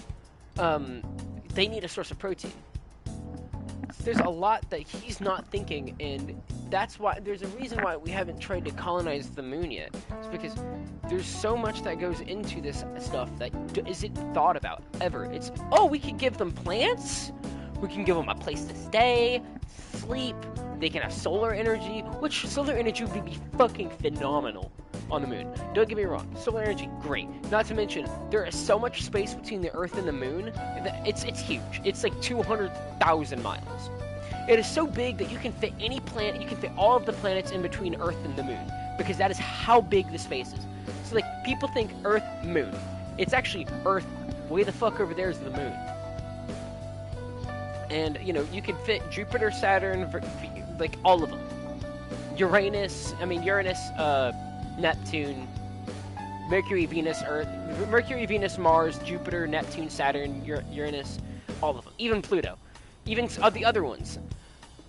they need a source of protein. There's a lot that he's not thinking, and that's why there's a reason why we haven't tried to colonize the moon yet. It's because there's so much that goes into this stuff that isn't thought about ever. It's, oh, we can give them plants, we can give them a place to stay, sleep, they can have solar energy, which solar energy would be fucking phenomenal on the moon. Don't get me wrong, solar energy, great. Not to mention, there is so much space between the Earth and the moon that it's huge. It's like 200,000 miles. It is so big that you can fit any planet, you can fit all of the planets in between Earth and the moon, because that is how big the space is. So like, people think Earth, moon. It's actually Earth, way the fuck over there is the moon. And, you know, you can fit Jupiter, Saturn, like all of them. Uranus, Neptune, Mercury, Venus, Earth, Mercury, Venus, Mars, Jupiter, Neptune, Saturn, Uranus, all of them. Even Pluto. Even the other ones.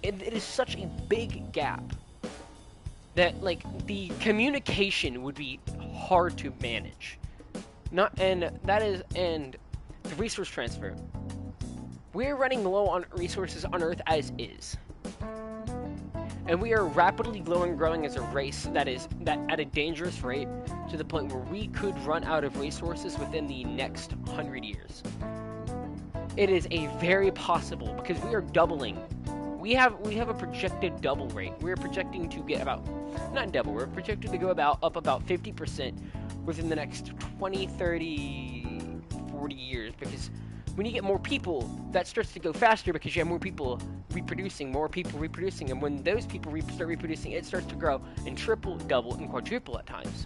It is such a big gap that, like, the communication would be hard to manage. And the resource transfer. We're running low on resources on Earth as is. And we are rapidly growing as a race that at a dangerous rate, to the point where we could run out of resources within the next 100 years. It is a very possible, because we are doubling. We have a projected double rate. We're projecting to get about, not double, we're projected to go up about 50% within the next 20, 30, 40 years, because when you get more people, that starts to go faster because you have more people reproducing, and when those people start reproducing, it starts to grow and triple, double, and quadruple at times.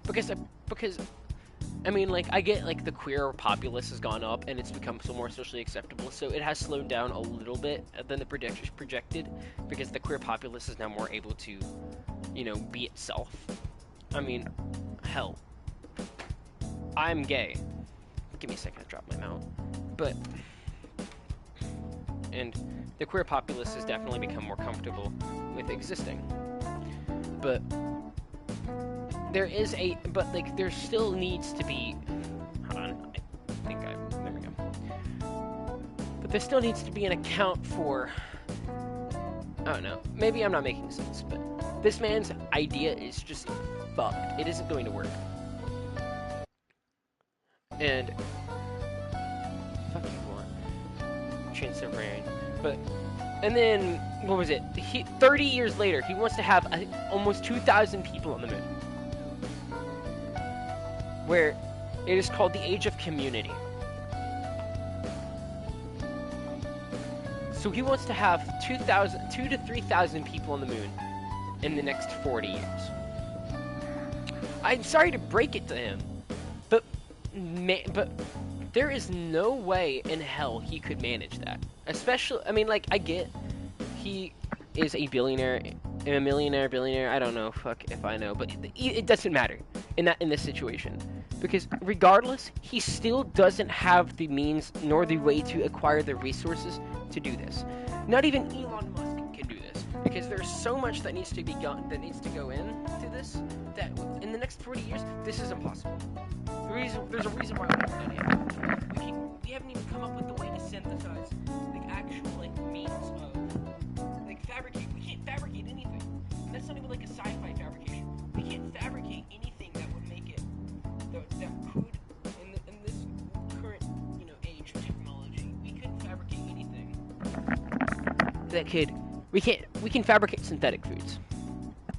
Because I mean, like, I get, like, the queer populace has gone up and it's become so more socially acceptable, so it has slowed down a little bit than the projected, because the queer populace is now more able to, you know, be itself. I mean, hell, I'm gay. Give me a second to drop my mount. And the queer populace has definitely become more comfortable with existing. But there still needs to be, hold on, there we go. But there still needs to be an account for, I don't know, maybe I'm not making sense, but this man's idea is just fucked. It isn't going to work. And fuck you, want chance of rain, but and then what was it? 30 years later, he wants to have almost 2,000 people on the moon, where it is called the Age of Community. So he wants to have 2 to 3,000 people on the moon in the next 40 years. I'm sorry to break it to him, but there is no way in hell he could manage that. Especially, I mean, like, I get is a billionaire, a millionaire, billionaire. I don't know. Fuck if I know, but it doesn't matter in this situation, because regardless, he still doesn't have the means nor the way to acquire the resources to do this. Not even Elon Musk can do this, because there's so much that needs to be go into this that in the next 40 years, this is impossible. There's a reason why we haven't done it. We haven't even come up with the way to synthesize like actual like means of like fabricate. We can't fabricate anything. That's not even like a sci-fi fabrication. We can't fabricate anything that would make it that could in this current age of technology. We couldn't fabricate anything that could. We can fabricate synthetic foods.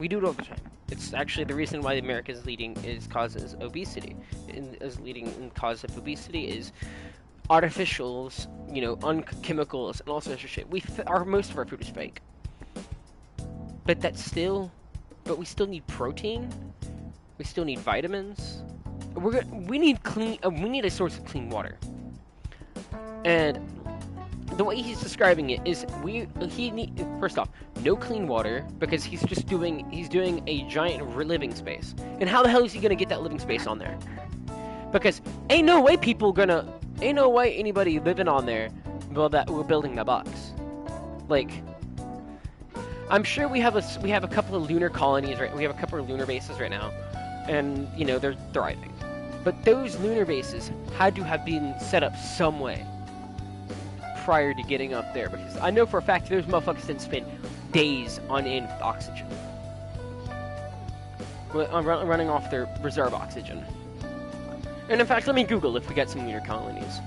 We do it all the time. It's actually the reason why America causes obesity. Is leading in cause of obesity is artificials, chemicals, and all sorts of shit. Most of our food is fake. But we still need protein. We still need vitamins. We need a source of clean water. And the way he's describing it is first off, no clean water, because he's doing a giant living space. And how the hell is he gonna get that living space on there? Because ain't no way anybody living on there we're building the box. Like, I'm sure we have a couple of lunar colonies, right? We have a couple of lunar bases right now, and they're thriving. But those lunar bases had to have been set up some way prior to getting up there, because I know for a fact those motherfuckers didn't spend days on end with oxygen. I'm running off their reserve oxygen. And in fact, let me Google if we got some lunar colonies.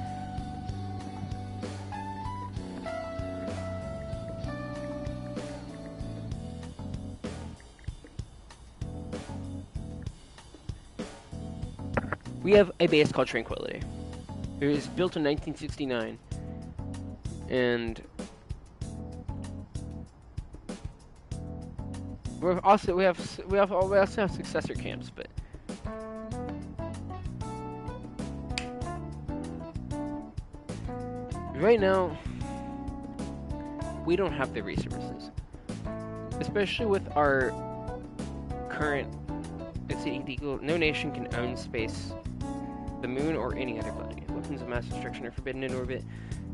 We have a base called Tranquility. It was built in 1969. And we also have successor camps, but right now we don't have the resources, especially with our current. It's illegal. No nation can own space, the moon, or any other body. Weapons of mass destruction are forbidden in orbit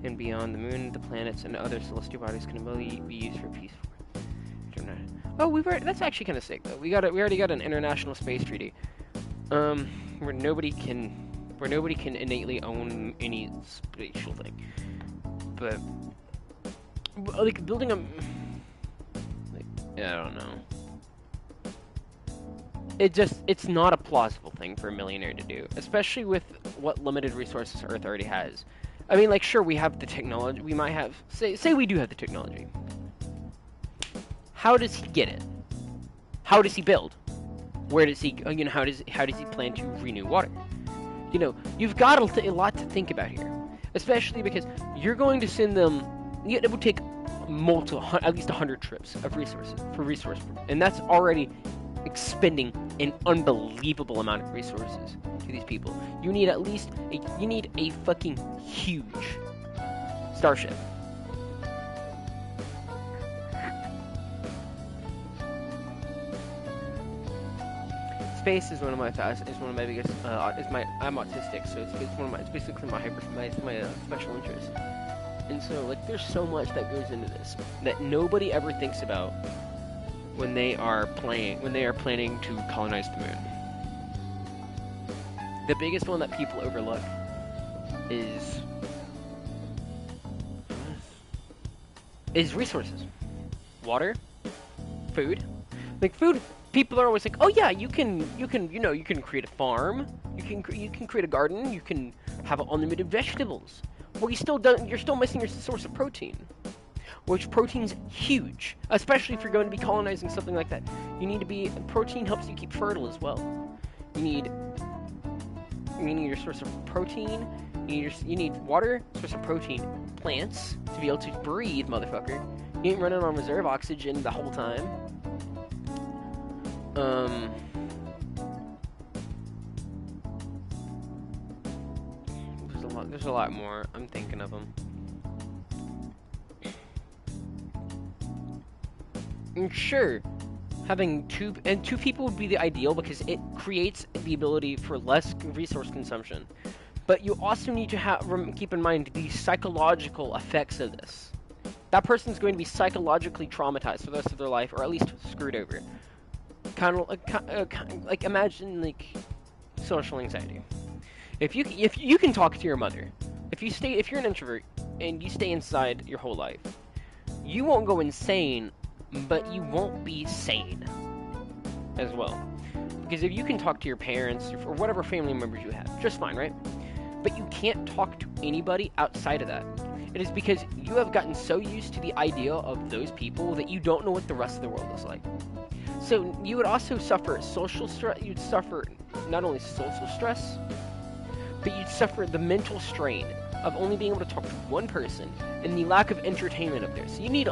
and beyond the moon. The planets and other celestial bodies can only be used for peace. Oh, that's actually kind of sick though. We already got an international space treaty, where nobody can innately own any spatial thing. But like building a, I don't know. It's not a plausible thing for a millionaire to do, especially with what limited resources Earth already has. I mean, like, sure, we have the technology. We might have, say we do have the technology. How does he get it? How does he build? Where does he, how does he plan to renew water? You've got a lot to think about here, especially because you're going to send them. It would take at least 100 trips of resources, and that's already expending an unbelievable amount of resources to these people. You need a fucking huge starship. Space is one of my biggest. I'm autistic, so it's basically my special interest. And so, like, there's so much that goes into this that nobody ever thinks about when they are planning to colonize the moon. The biggest one that people overlook is resources. Water, food. Like, food, people are always like, "Oh yeah, you can create a farm, you can create a garden, you can have unlimited vegetables." Well, you're still missing your source of protein. Which protein's huge, especially if you're going to be colonizing something like that. Protein helps you keep fertile as well. You need your source of protein. You need water, source of protein, plants to be able to breathe, motherfucker. You ain't running on reserve oxygen the whole time. There's a lot more. I'm thinking of them. And sure, having two people would be the ideal because it creates the ability for less resource consumption. But you also need to keep in mind the psychological effects of this. That person's going to be psychologically traumatized for the rest of their life, or at least screwed over. Kind of like imagine like social anxiety. If you can talk to your mother, if you're an introvert and you stay inside your whole life, you won't go insane, but you won't be sane as well. Because if you can talk to your parents or whatever family members you have, just fine, right? But you can't talk to anybody outside of that. It is because you have gotten so used to the idea of those people that you don't know what the rest of the world is like. So you would also suffer social stress. You'd suffer not only social stress, but you'd suffer the mental strain of only being able to talk to one person and the lack of entertainment of theirs. So you need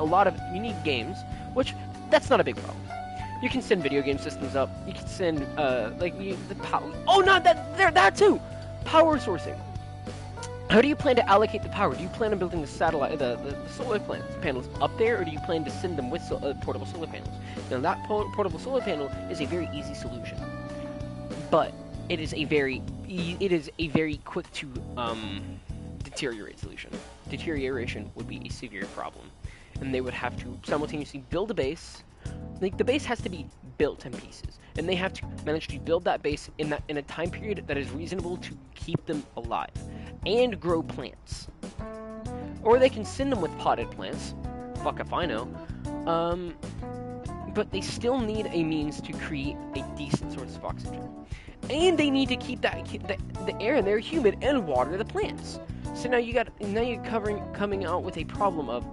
games, which that's not a big problem. You can send video game systems up. You can send the power. Oh, not that too. Power sourcing. How do you plan to allocate the power? Do you plan on building the satellite, the solar panels up there, or do you plan to send them with portable solar panels? Now, that portable solar panel is a very easy solution, but it is a very quick to deteriorate solution. Deterioration would be a severe problem, and they would have to simultaneously build a base. Like, the base has to be built in pieces, and they have to manage to build that base in a time period that is reasonable to keep them alive, and grow plants. Or they can send them with potted plants. Fuck if I know. But they still need a means to create a decent source of oxygen, and they need to keep the air in there humid and water the plants. So now you're coming out with a problem of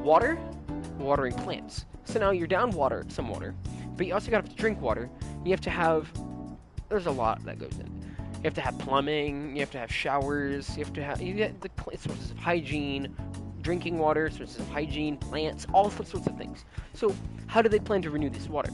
watering plants. So now you're down some water, but you also got to drink water. You have to have, there's a lot that goes in. You have to have plumbing, you have to have showers, you get the sources of hygiene, drinking water, sources of hygiene, plants, all sorts of things. So how do they plan to renew this water?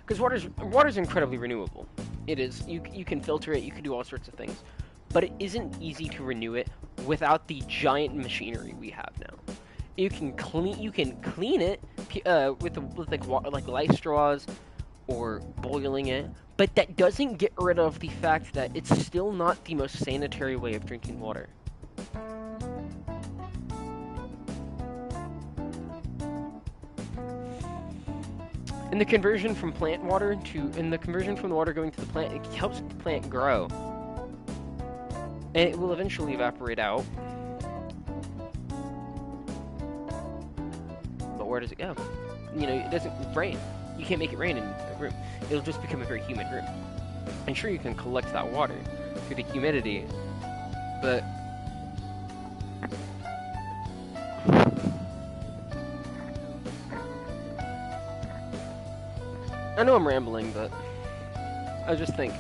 Because water's incredibly renewable. It is. You can filter it, you can do all sorts of things. But it isn't easy to renew it without the giant machinery we have now. You can clean it with life straws or boiling it, but that doesn't get rid of the fact that it's still not the most sanitary way of drinking water. In the conversion from the water going to the plant, it helps the plant grow, and it will eventually evaporate out. Where does it go? It doesn't rain. You can't make it rain in a room. It'll just become a very humid room. And sure, you can collect that water through the humidity, but I know I'm rambling, but I just think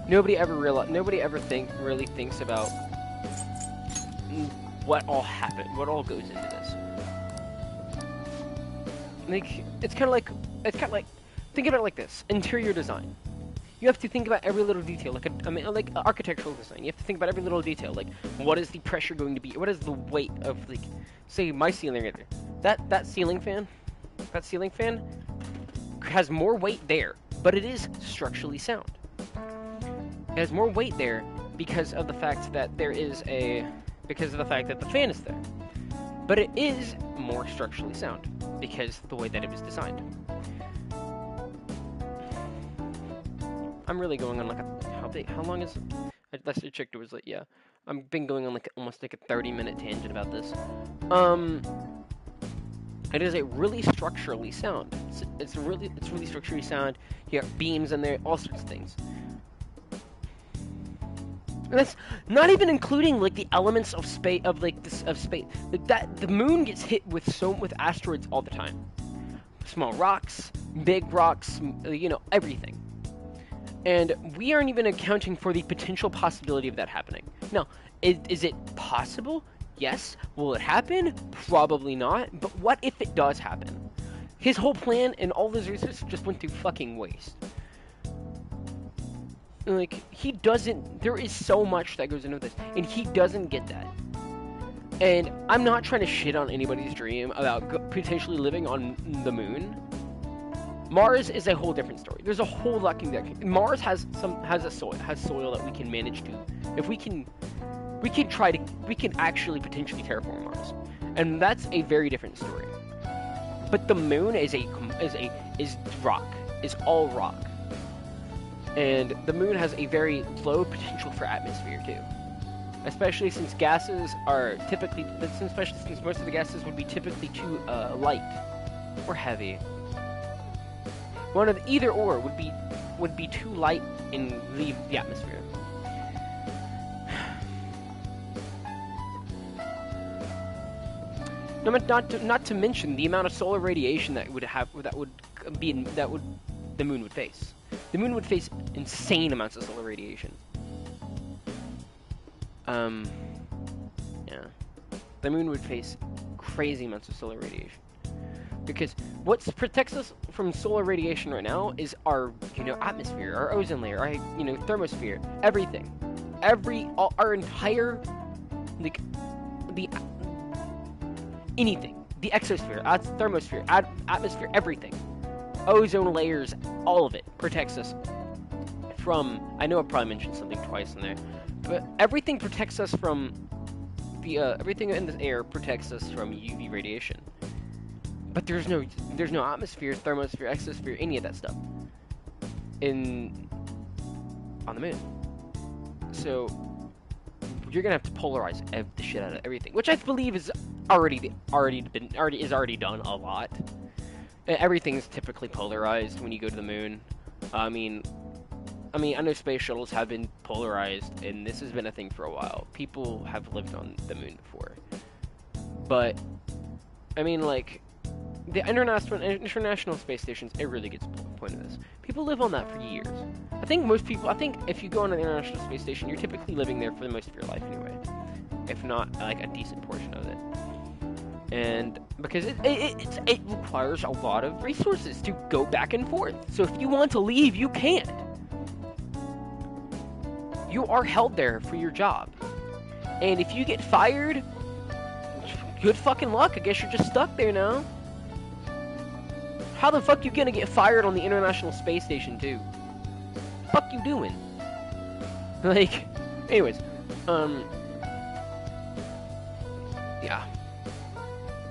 nobody ever really thinks about what all happened, what all goes into this. Like, it's kind of like, think about it like this: interior design. You have to think about every little detail, like architectural design. You have to think about every little detail, like what is the pressure going to be? What is the weight of, like, say my ceiling right there? That ceiling fan has more weight there, but it is structurally sound. It has more weight there because of the fact that the fan is there. But it is more structurally sound because of the way that it was designed. I'm really going on how long is it? Last I checked, it was like, yeah. I've been going on almost a 30-minute tangent about this. It is a really structurally sound. It's really structurally sound. You got beams in there, all sorts of things. And that's not even including like the elements of space Like that, the moon gets hit with asteroids all the time. Small rocks, big rocks, everything. And we aren't even accounting for the potential possibility of that happening. Now, is it possible? Yes. Will it happen? Probably not. But what if it does happen? His whole plan and all his research just went to fucking waste. Like, there is so much that goes into this, and he doesn't get that. And I'm not trying to shit on anybody's dream about potentially living on the moon. Mars is a whole different story. There's a whole lot can Mars has soil that we can manage to. If we can actually potentially terraform Mars, and that's a very different story. But the moon is rock, is all rock, and the moon has a very low potential for atmosphere too. Especially since gases are typically, especially since most of the gases would be typically too light or heavy. One of either or would be too light and leave the atmosphere. Not to mention the amount of solar radiation that the moon would face. The moon would face insane amounts of solar radiation. Yeah. The moon would face crazy amounts of solar radiation. Because what protects us from solar radiation right now is our, atmosphere, our ozone layer, our, thermosphere, everything. Our entire, anything. The exosphere, thermosphere, atmosphere, everything. Ozone layers, all of it protects us from, I know I probably mentioned something twice in there, but everything protects us from everything in the air protects us from UV radiation. But there's no atmosphere, thermosphere, exosphere, any of that stuff on the moon. So you're gonna have to polarize the shit out of everything, which I believe is already done a lot. Everything's typically polarized when you go to the moon. I mean, I know space shuttles have been polarized, and this has been a thing for a while. People have lived on the moon before. But, the International Space Stations, it really gets the point of this. People live on that for years. I think if you go on an International Space Station, you're typically living there for the most of your life anyway. If not, a decent portion of it. And because it requires a lot of resources to go back and forth. So if you want to leave, you can't. You are held there for your job. And if you get fired, good fucking luck. I guess you're just stuck there now. How the fuck you gonna get fired on the International Space Station too? Fuck you doing? Anyways, yeah.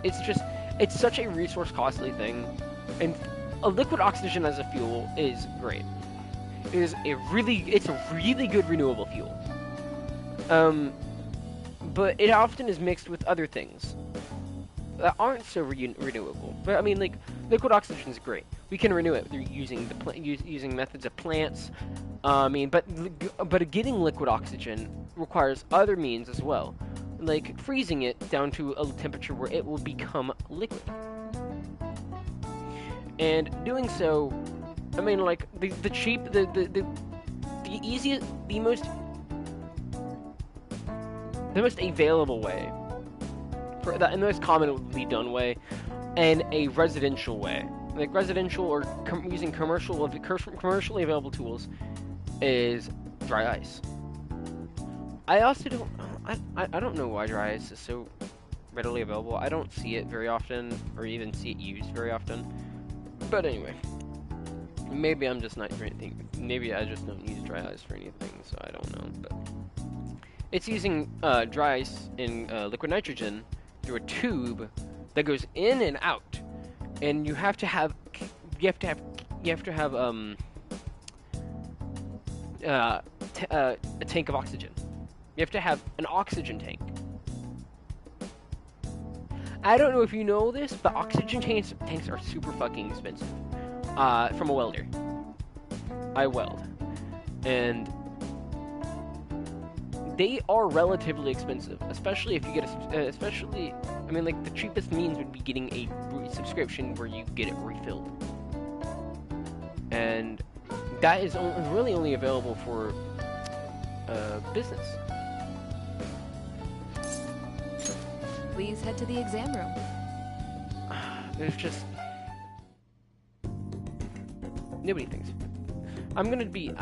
It's such a resource costly thing, and a liquid oxygen as a fuel is great. It's a really good renewable fuel. But it often is mixed with other things that aren't so renewable. But liquid oxygen is great. We can renew it through using methods of plants. But getting liquid oxygen requires other means as well, like freezing it down to a temperature where it will become liquid. And doing so, the easiest, the most available way for that, and the most commonly done way, and a residential way, like residential or using commercially available tools, is dry ice. I also don't know why dry ice is so readily available. I don't see it very often, or even see it used very often. But anyway, maybe I'm just not anything. Maybe I just don't use dry ice for anything, so I don't know. But it's using dry ice in liquid nitrogen through a tube that goes in and out, and you have to have a tank of oxygen. You have to have an oxygen tank. I don't know if you know this, but oxygen tanks are super fucking expensive. From a welder. I weld. And they are relatively expensive, especially if you get the cheapest means would be getting a subscription where you get it refilled. And that is really only available for business. Please head to the exam room. There's just nobody thinks. I'm gonna be.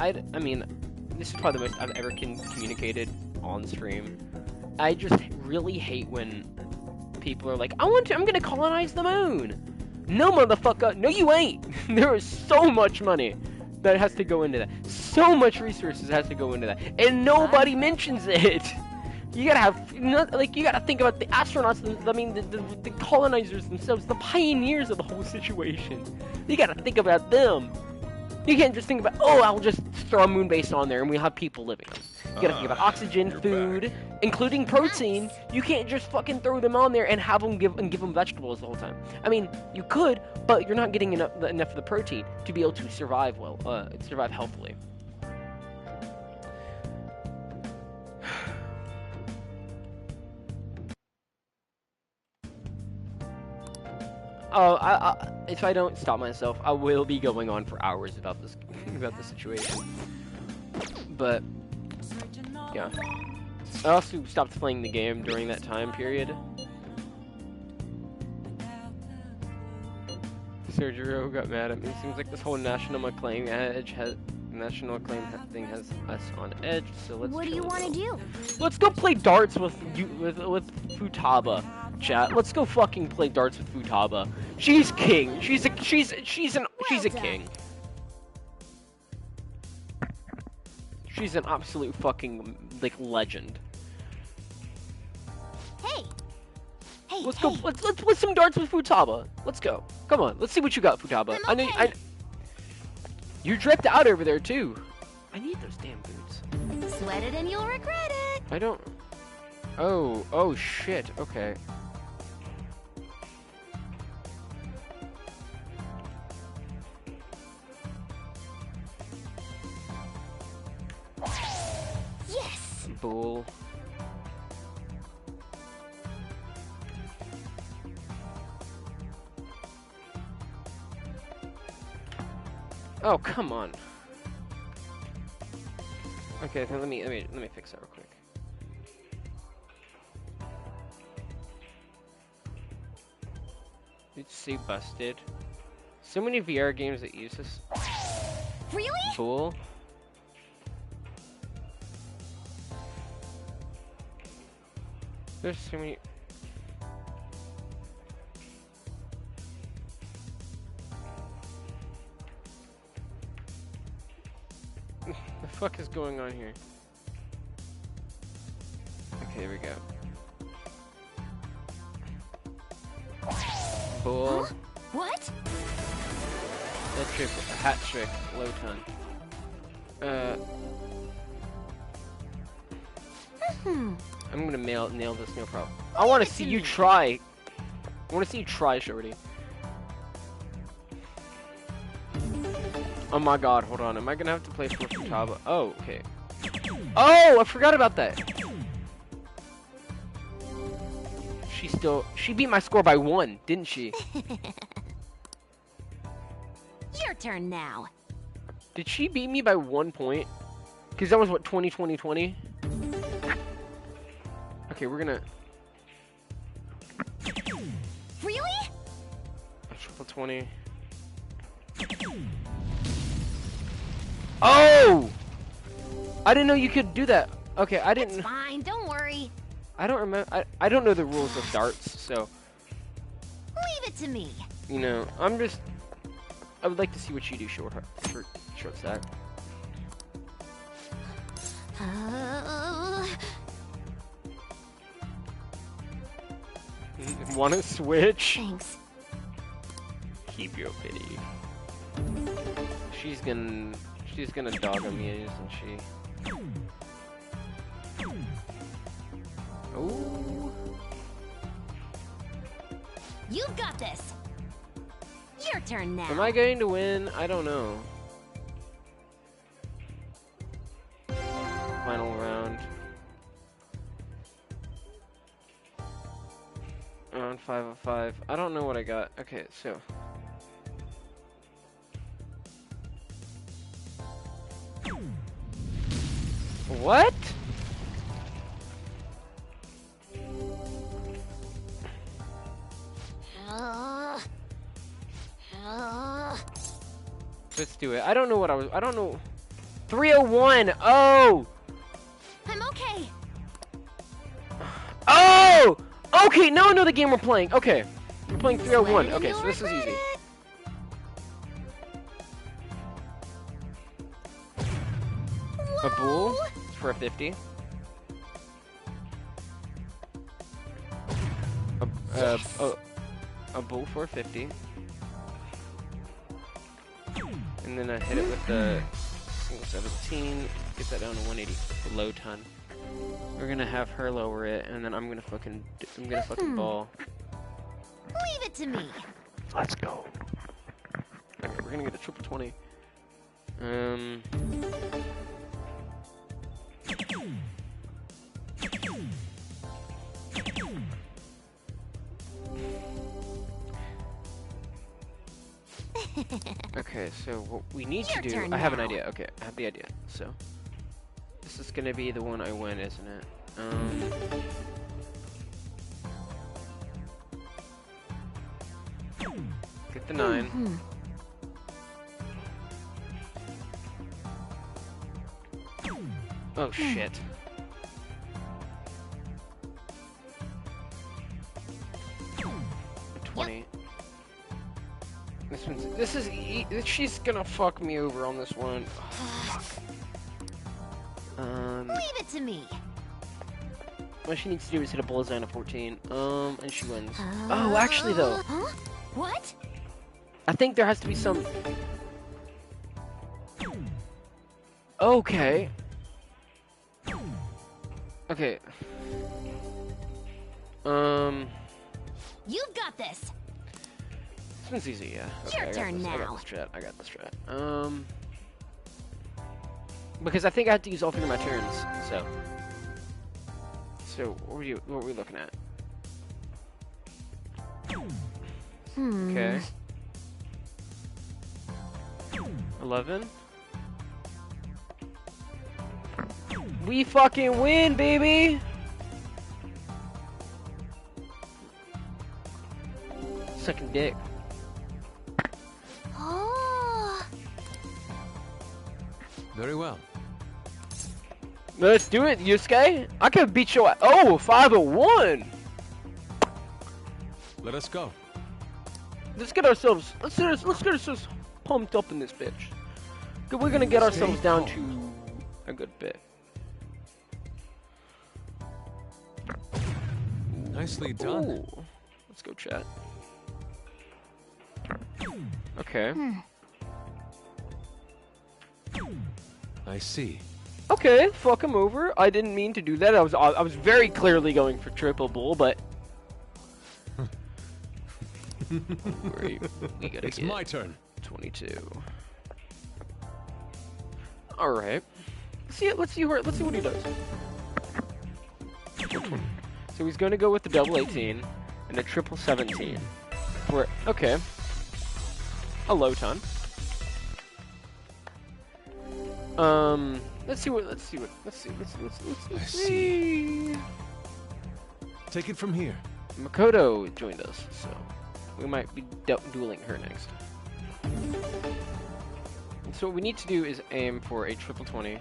This is probably the most I've ever communicated on stream, I just really hate when people are like, I'm gonna colonize the moon. No, motherfucker, no you ain't. There is so much money that has to go into that. So much resources has to go into that, and nobody mentions it. You gotta have, you gotta think about the astronauts, the colonizers themselves, the pioneers of the whole situation. You gotta think about them. You can't just think about, oh, I'll just throw a moon base on there and we'll have people living on it. You gotta think about oxygen, food, including protein. You can't just fucking throw them on there and have them give them vegetables the whole time. I mean, you could, but you're not getting enough of the protein to be able to survive survive healthily. Oh, if I don't stop myself, I will be going on for hours about this situation. But yeah, I also stopped playing the game during that time period. Sergio got mad at me. Seems like this whole national acclaim thing has us on edge. So let's. What do you want to do? Let's go play darts with Futaba. Chat. Let's go fucking play darts with Futaba. She's king. She's a king. She's an absolute fucking legend. Hey. Let's go. Let's play some darts with Futaba. Let's go. Come on. Let's see what you got, Futaba. I'm okay. You're dripped out over there too. I need those damn boots. Sweat it and you'll regret it. I don't. Oh shit. Okay. Yes. Bull. Oh, come on. Okay, then let me fix that real quick. Did you say busted? So many VR games that use this. Really? Bull. There's so many. The fuck is going on here? Okay, here we go. Bull. Huh? What? That trick, hat trick, low ton. I'm gonna nail this, no problem. I want to see you try. I want to see you try, Shorty. Oh my god, hold on. Am I gonna have to play for Futaba? Oh, okay. Oh, I forgot about that. She beat my score by 1, didn't she? Your turn now. Did she beat me by 1 point? Because that was what, 20? Okay, we're gonna. Really? Triple 20. Oh! I didn't know you could do that. Okay, I didn't. It's fine, don't worry. I don't remember. I don't know the rules of darts, so. Leave it to me. You know, I would like to see what you do, short stack. Want to switch? Thanks. Keep your pity. She's gonna dog on me, isn't she? Ooh. You've got this. Your turn now. Am I going to win? I don't know. Final round. Round 5 of 5. I don't know what I got. Okay, so. What? Let's do it. I don't know what I don't know. 301. Oh. I'm okay. Okay, now I know the game we're playing. Okay. We're playing 301. Okay, so this is easy. A bull for a 50. A bull for a 50. And then I hit it with the single 17. Get that down to 180. Low ton. We're gonna have her lower it, and then I'm gonna fucking ball. Leave it to me. Let's go. Okay, we're gonna get a triple 20. Okay, so what we need to do, I have an idea. Okay, I have the idea. So this is gonna be the one I win, isn't it? Get the 9. Oh shit. A 20. This is she's gonna fuck me over on this one. Oh, fuck. Leave it to me. What she needs to do is hit a bullseye on a 14. And she wins. Oh, actually though. Huh? What? I think there has to be some. Okay. Okay. You've got this. This one's easy, yeah. Okay, Your turn now. I got this strat. Because I think I have to use all 3 of my turns, so. So what were we looking at? Okay. 11. We fucking win, baby! Sucking dick. Oh. Very well. Let's do it, Yusuke. I can beat your. Oh, 501. Let us go. Let's get ourselves. Let's get ourselves pumped up in this bitch. We're gonna get ourselves down to a good bit. Nicely done. Ooh. Let's go, chat. Okay. I see. Okay, fuck him over. I didn't mean to do that. I was very clearly going for triple bull, but we gotta It's get my turn. 22. All right. Let's see what he does. So he's going to go with the double 18 and a triple 17. For okay. A low ton. Let's see. Take it from here. Makoto joined us, so we might be dueling her next. So what we need to do is aim for a triple 20.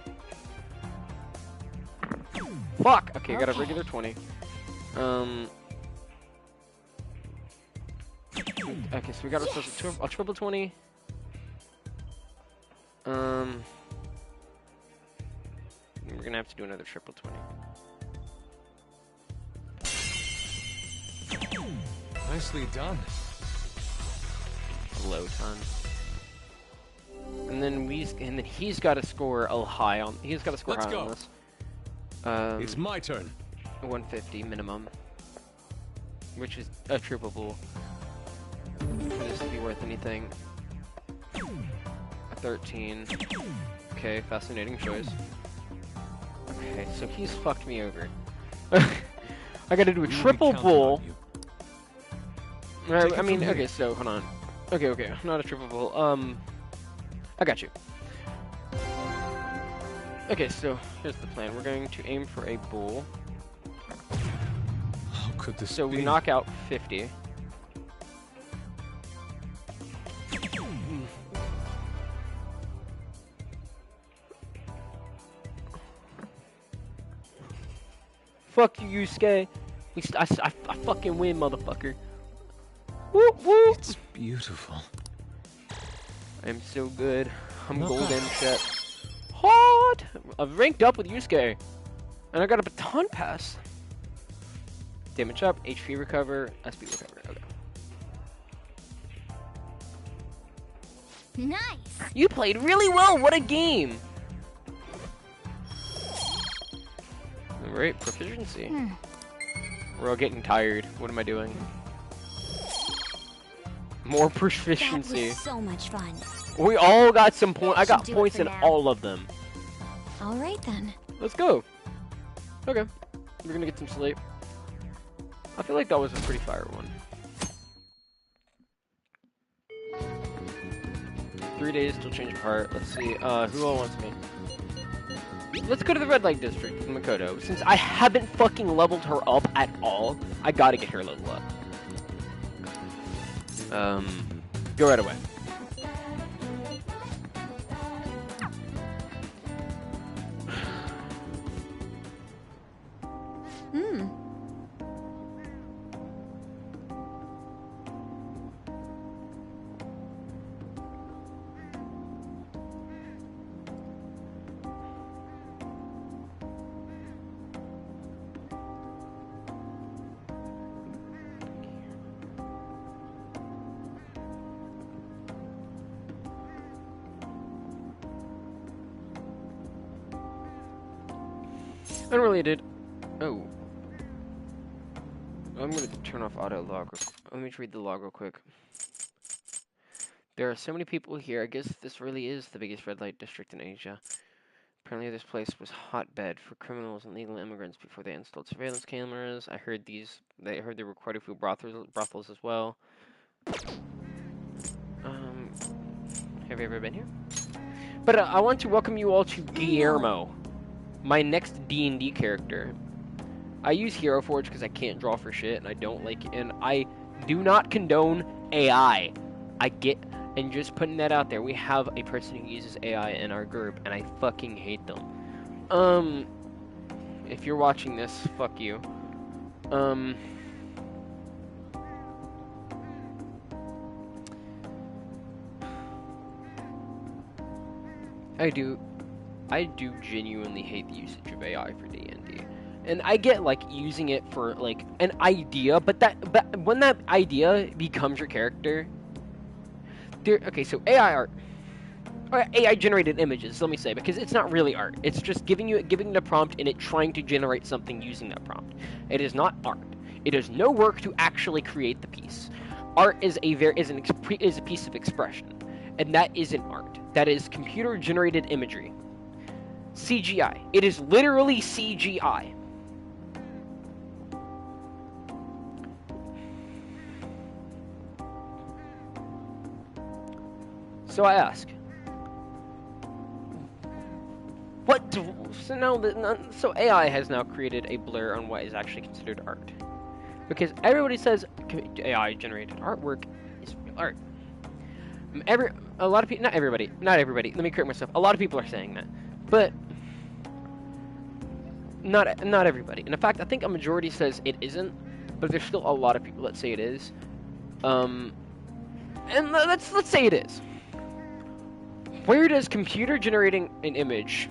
Fuck! Okay, got a regular 20. Okay, so we got ourselves a triple 20. We're gonna have to do another triple 20. Nicely done. A low ton. And then he's got to score a high on. He's got to score high on this. It's my turn. 150 minimum, which is a triple bull. For this to be worth anything. A 13. Okay, fascinating choice. Okay, so he's fucked me over. I got to do a triple bull. I mean, okay, so hold on. Okay, not a triple bull. I got you. Okay, so here's the plan. We're going to aim for a bull. How could this So be? we knock out 50. Fuck you, Yusuke. I fucking win, motherfucker. Woo woo. It's beautiful. I'm so good. I'm Not golden bad. shit. Hot! I've ranked up with Yusuke. And I got a baton pass. Damage up, HP recover, SP recover. Okay. Nice. You played really well. What a game. Alright, proficiency. We're all getting tired. What am I doing? More That proficiency. was so much fun. We all got some points. I Should got do it points for in now. all of them. All right then. Let's go. Okay. We're gonna get some sleep. I feel like that was a pretty fire one. 3 days till change of heart. Let's see. Who all wants me? Let's go to the red light district with Makoto. Since I haven't fucking leveled her up at all, I gotta get her level up. Go right away. Unrelated. Oh. I'm gonna turn off auto log. Let me read the log real quick. There are so many people here. I guess this really is the biggest red light district in Asia. Apparently this place was hotbed for criminals and legal immigrants before they installed surveillance cameras. I heard there were quite a few brothels as well. Have you ever been here? But I want to welcome you all to Guillermo, my next D&D character. I use Hero Forge because I can't draw for shit, and I don't like it, and I do not condone AI. And just putting that out there, we have a person who uses AI in our group, and I fucking hate them. If you're watching this, fuck you. I do genuinely hate the usage of AI for D&D. And I get, like, using it for, like, an idea, but when that idea becomes your character... Okay, so AI art... Or AI-generated images, let me say, because it's not really art. It's just giving it a prompt and it trying to generate something using that prompt. It is not art. It is no work to actually create the piece. Art is a piece of expression. And that isn't art. That is computer-generated imagery. CGI. It is literally CGI. So I ask, so AI has now created a blur on what is actually considered art, because everybody says AI-generated artwork is real art. A lot of people, not everybody. Let me correct myself. A lot of people are saying that, but not everybody. And in fact, I think a majority says it isn't, but there's still a lot of people that say it is. And let's say it is. Where does computer generating an image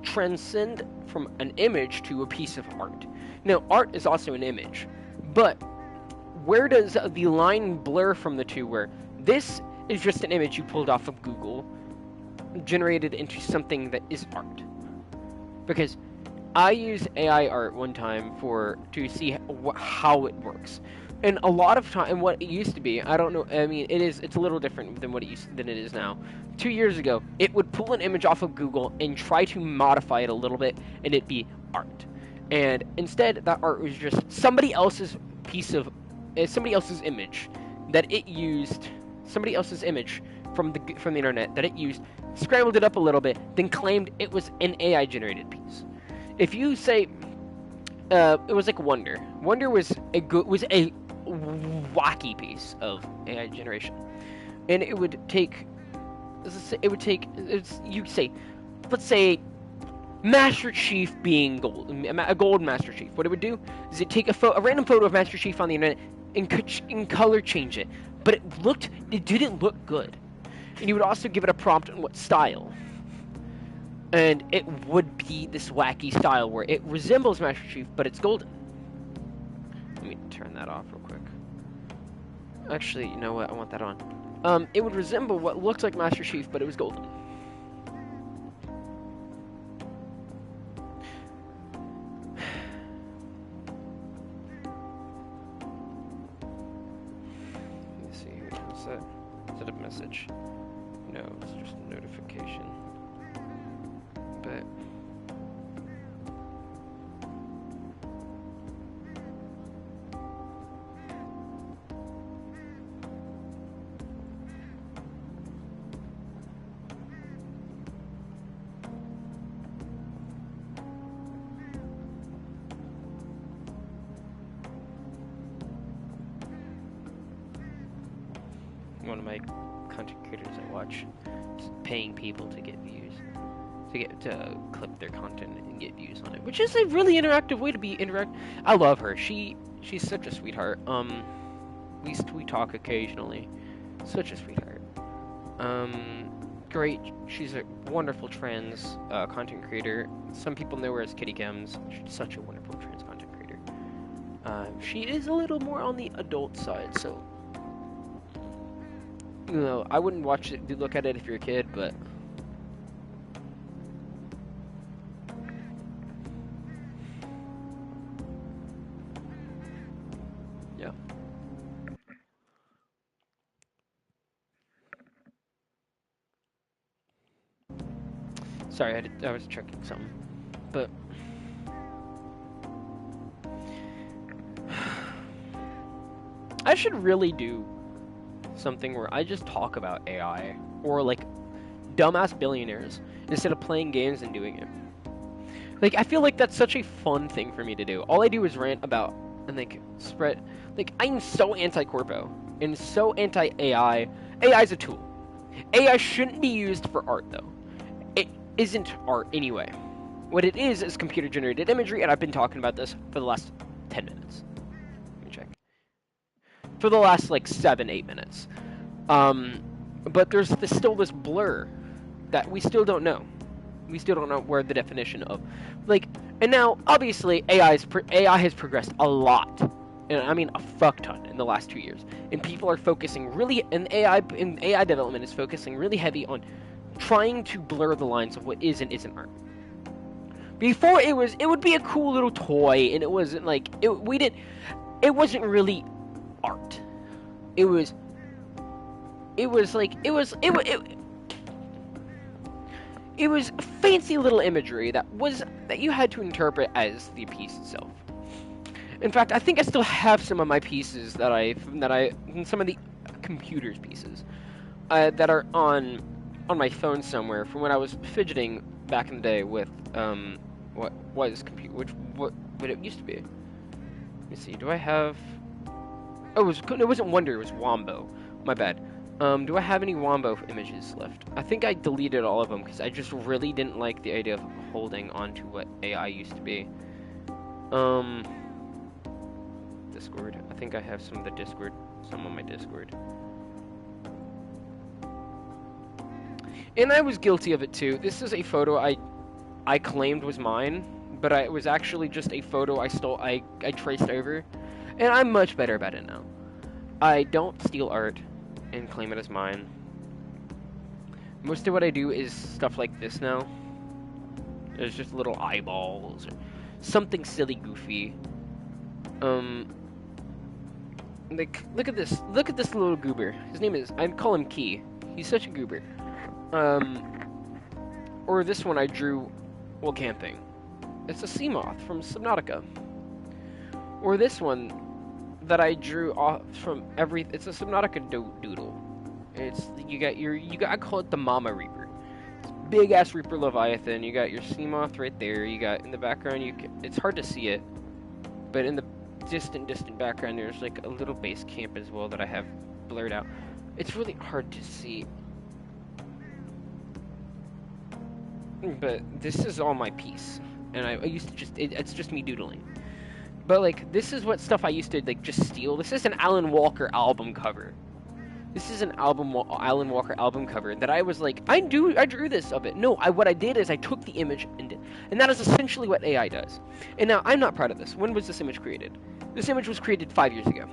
transcend from an image to a piece of art? Now, art is also an image, but where does the line blur from the two, where this is just an image you pulled off of Google, generated into something that is art? Because I used AI art one time to see how it works. And a lot of time, what it used to be, I don't know, I mean, it's a little different than it is now. 2 years ago, it would pull an image off of Google and try to modify it a little bit, and it'd be art. And instead, that art was just somebody else's image that it used, somebody else's image from the internet that it used, scrambled it up a little bit, then claimed it was an AI-generated piece. If you say, it was like Wonder. Wonder was a wacky piece of AI generation, and let's say Master Chief being gold, a gold Master Chief. What it would do is it take a random photo of Master Chief on the internet and color change it, but it didn't look good. And you would also give it a prompt on what style, and it would be this wacky style where it resembles Master Chief, but it's golden. Let me turn that off real quick. Actually, you know what? I want that on. It would resemble what looked like Master Chief, but it was golden. Is it a message? No, it's just a notification. But one of my content creators I watch is paying people to get views, to clip their content and get views on it, which is a really interactive way to be I love her. She's such a sweetheart. We talk occasionally. Such a sweetheart. Great. She's a wonderful trans content creator. Some people know her as Kitty Gems. She's such a wonderful trans content creator. She is a little more on the adult side, so. You know, I wouldn't look at it if you're a kid, but yeah. Sorry, I was checking something, but I should really do something where I just talk about AI or like dumbass billionaires instead of playing games and doing it. Like, I feel like that's such a fun thing for me to do. All I do is rant about and like spread. Like, I'm so anti-corpo and so anti-AI. AI is a tool. AI shouldn't be used for art though. It isn't art anyway. What it is computer-generated imagery, and I've been talking about this for the last 10 minutes. Let me check. For the last like 7-8 minutes. But there's still this blur that we still don't know. We still don't know where the definition of, like, and now obviously AI has progressed a lot, and I mean a fuck ton in the last 2 years. And people are focusing really, and AI development is focusing really heavy on trying to blur the lines of what is and isn't art. Before it would be a cool little toy, and it wasn't like it wasn't really art. It was fancy little imagery that you had to interpret as the piece itself. In fact, I think I still have some of my pieces some of the computer's pieces that are on my phone somewhere from when I was fidgeting back in the day with what it used to be. Let me see. Do I have? Oh, it wasn't Wonder. It was Wombo. My bad. Do I have any Wombo images left? I think I deleted all of them because I just really didn't like the idea of holding on to what AI used to be. Discord. I think I have some on my Discord. And I was guilty of it too. This is a photo I claimed was mine, but it was actually just a photo I stole. I traced over, and I'm much better about it now. I don't steal art and claim it as mine. Most of what I do is stuff like this now. There's just little eyeballs or something silly, goofy. Like, look at this little goober. His name is, I'd call him Key. He's such a goober. Or this one I drew while camping. It's a sea moth from Subnautica. Or this one that I drew off from it's a Subnautica doodle. I call it the Mama Reaper. It's big ass Reaper Leviathan. You got your sea moth right there. You got in the background. It's hard to see it, but in the distant background, there's like a little base camp as well that I have blurred out. It's really hard to see. But this is all my piece, and I used to just it's just me doodling. But like this is what stuff I used to like just steal. This is an Alan Walker album cover. This is an Alan Walker album cover that I was like, I drew this of it. No, what I did is I took the image and that is essentially what AI does. And now I'm not proud of this. When was this image created? This image was created 5 years ago,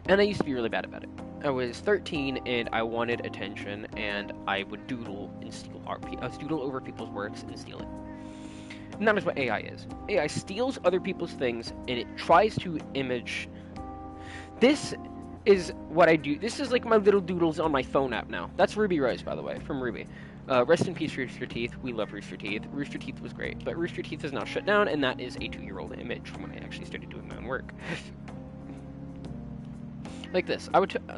and I used to be really bad about it. I was 13 and I wanted attention, and I would doodle and steal art. I would doodle over people's works and steal it. And that is what AI is. AI steals other people's things and it tries to image. This is what I do. This is like my little doodles on my phone app now. That's Ruby Rose, by the way, from Ruby. Rest in peace, Rooster Teeth. We love Rooster Teeth. Rooster Teeth was great, but Rooster Teeth is now shut down, and that is a 2-year-old image from when I actually started doing my own work. Like this.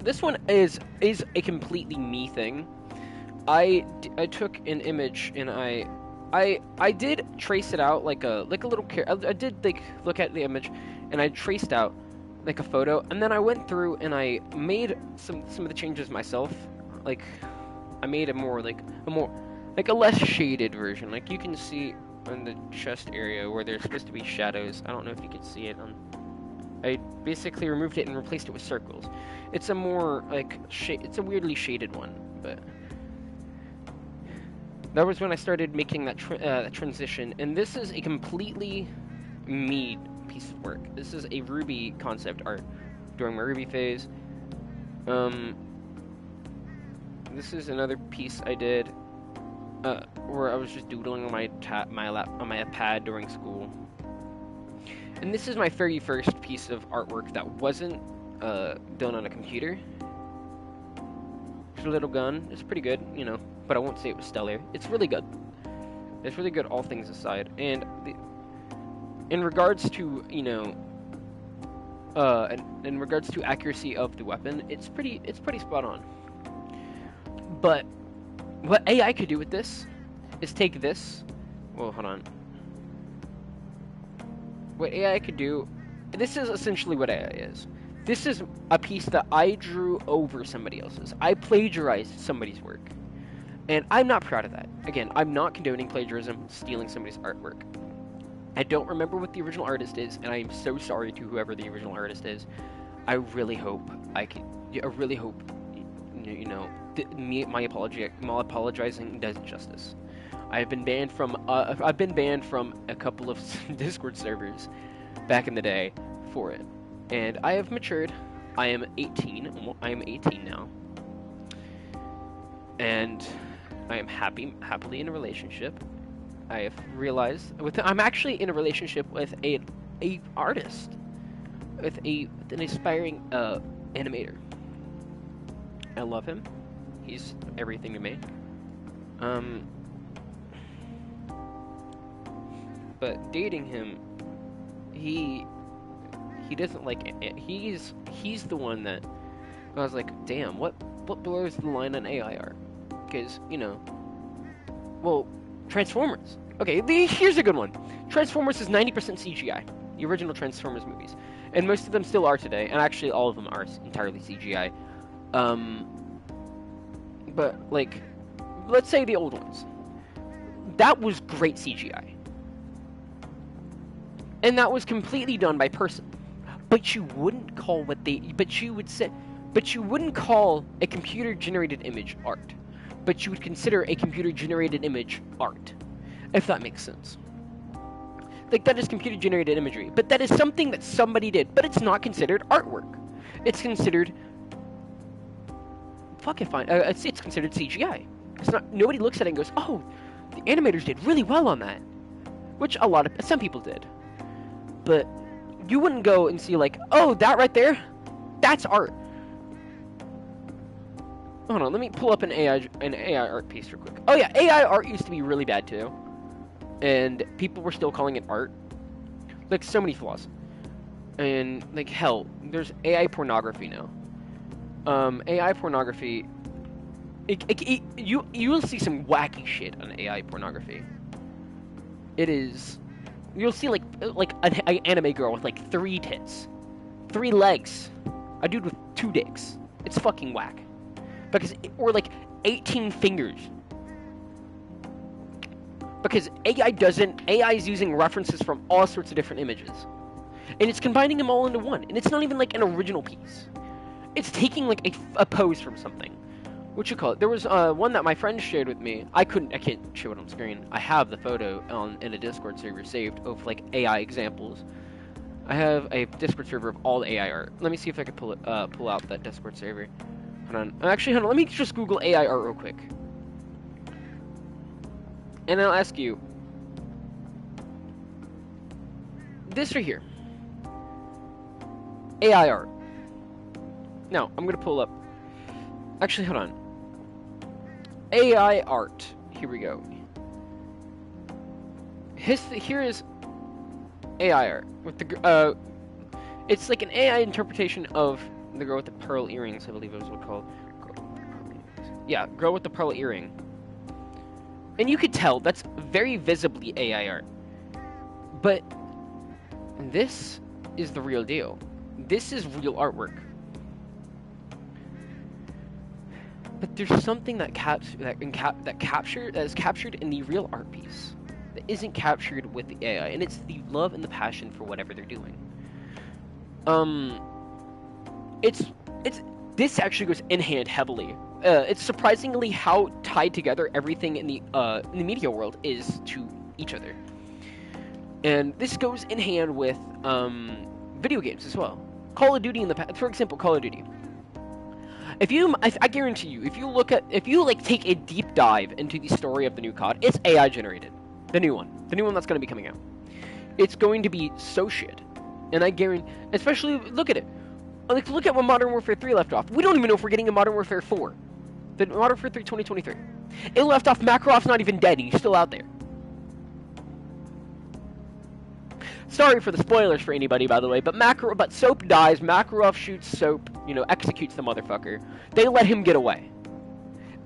This one is a completely me thing. I took an image and I did trace it out like a little I did like look at the image and I traced out like a photo, and then I went through and I made some of the changes myself. Like I made a less shaded version. Like you can see on the chest area where there's supposed to be shadows. I don't know if you can see it on. I basically removed it and replaced it with circles. It's a more like it's a weirdly shaded one, but that was when I started making that transition. And this is a completely me piece of work. This is a Ruby concept art during my Ruby phase. This is another piece I did where I was just doodling on my pad during school. And this is my very first piece of artwork that wasn't done on a computer. It's a little gun. It's pretty good, you know, but I won't say it was stellar. It's really good. It's really good, all things aside. And in regards to, you know, in regards to accuracy of the weapon, it's pretty spot on. But what AI could do with this is take this. Well, hold on. What AI could do, this is essentially what AI is. This is a piece that I drew over somebody else's. I plagiarized somebody's work. And I'm not proud of that. Again, I'm not condoning plagiarism, stealing somebody's artwork. I don't remember what the original artist is, and I am so sorry to whoever the original artist is. I really hope you know, my apologizing does justice. I've been banned from a couple of Discord servers back in the day for it, and I have matured. I am 18. I am 18 now, and I am happily in a relationship. I have realized I'm actually in a relationship with a artist, with an aspiring animator. I love him. He's everything to me. But dating him, he doesn't like it. He's the one that I was like, damn, what blurs the line on AI art? Because, you know, well, Transformers. Okay, here's a good one. Transformers is 90% CGI. The original Transformers movies, and most of them still are today. And actually, all of them are entirely CGI. But like, let's say the old ones. That was great CGI. And that was completely done by person. But you wouldn't call you wouldn't call a computer-generated image art. But you would consider a computer-generated image art. If that makes sense. Like, that is computer-generated imagery. But that is something that somebody did. But it's not considered artwork. It's considered... fucking fine. It's considered CGI. It's not. Nobody looks at it and goes, "Oh, the animators did really well on that," which some people did. But you wouldn't go and see like, "Oh, that right there, that's art." Hold on, let me pull up an AI art piece real quick. Oh yeah, AI art used to be really bad too, and people were still calling it art. Like so many flaws, and like hell, there's AI pornography now. AI pornography, you'll see some wacky shit on AI pornography. You'll see like an anime girl with like 3 tits, 3 legs, a dude with 2 dicks. It's fucking whack. Or like 18 fingers. Because AI is using references from all sorts of different images. And it's combining them all into one. And it's not even like an original piece. It's taking like a pose from something. What you call it? There was one that my friend shared with me. I can't show it on screen. I have the photo in a Discord server saved of like AI examples. I have a Discord server of all the AI art. Let me see if I can pull out that Discord server. Hold on. Actually, hold on. Let me just Google AI art real quick. And I'll ask you. This right here. AI art. Now, I'm going to pull up. Actually, hold on. AI art. Here we go. Here is AI art with the it's like an AI interpretation of the girl with the pearl earrings, I believe it was what called. Yeah, girl with the pearl earring. And you could tell that's very visibly AI art. But this is the real deal. This is real artwork. But there's something that is captured in the real art piece that isn't captured with the AI, and it's the love and the passion for whatever they're doing. This actually goes in hand heavily. It's surprisingly how tied together everything in the media world is to each other, and this goes in hand with video games as well. Call of Duty for example, Call of Duty. I guarantee you, if you take a deep dive into the story of the new COD, it's AI generated. The new one that's going to be coming out. It's going to be so shit, and I guarantee. Especially look at it. Like look at when Modern Warfare 3 left off. We don't even know if we're getting a Modern Warfare 4. The Modern Warfare 3 2023. It left off. Makarov's not even dead. He's still out there. Sorry for the spoilers for anybody, by the way, but Soap dies, Makarov shoots Soap, executes the motherfucker. They let him get away.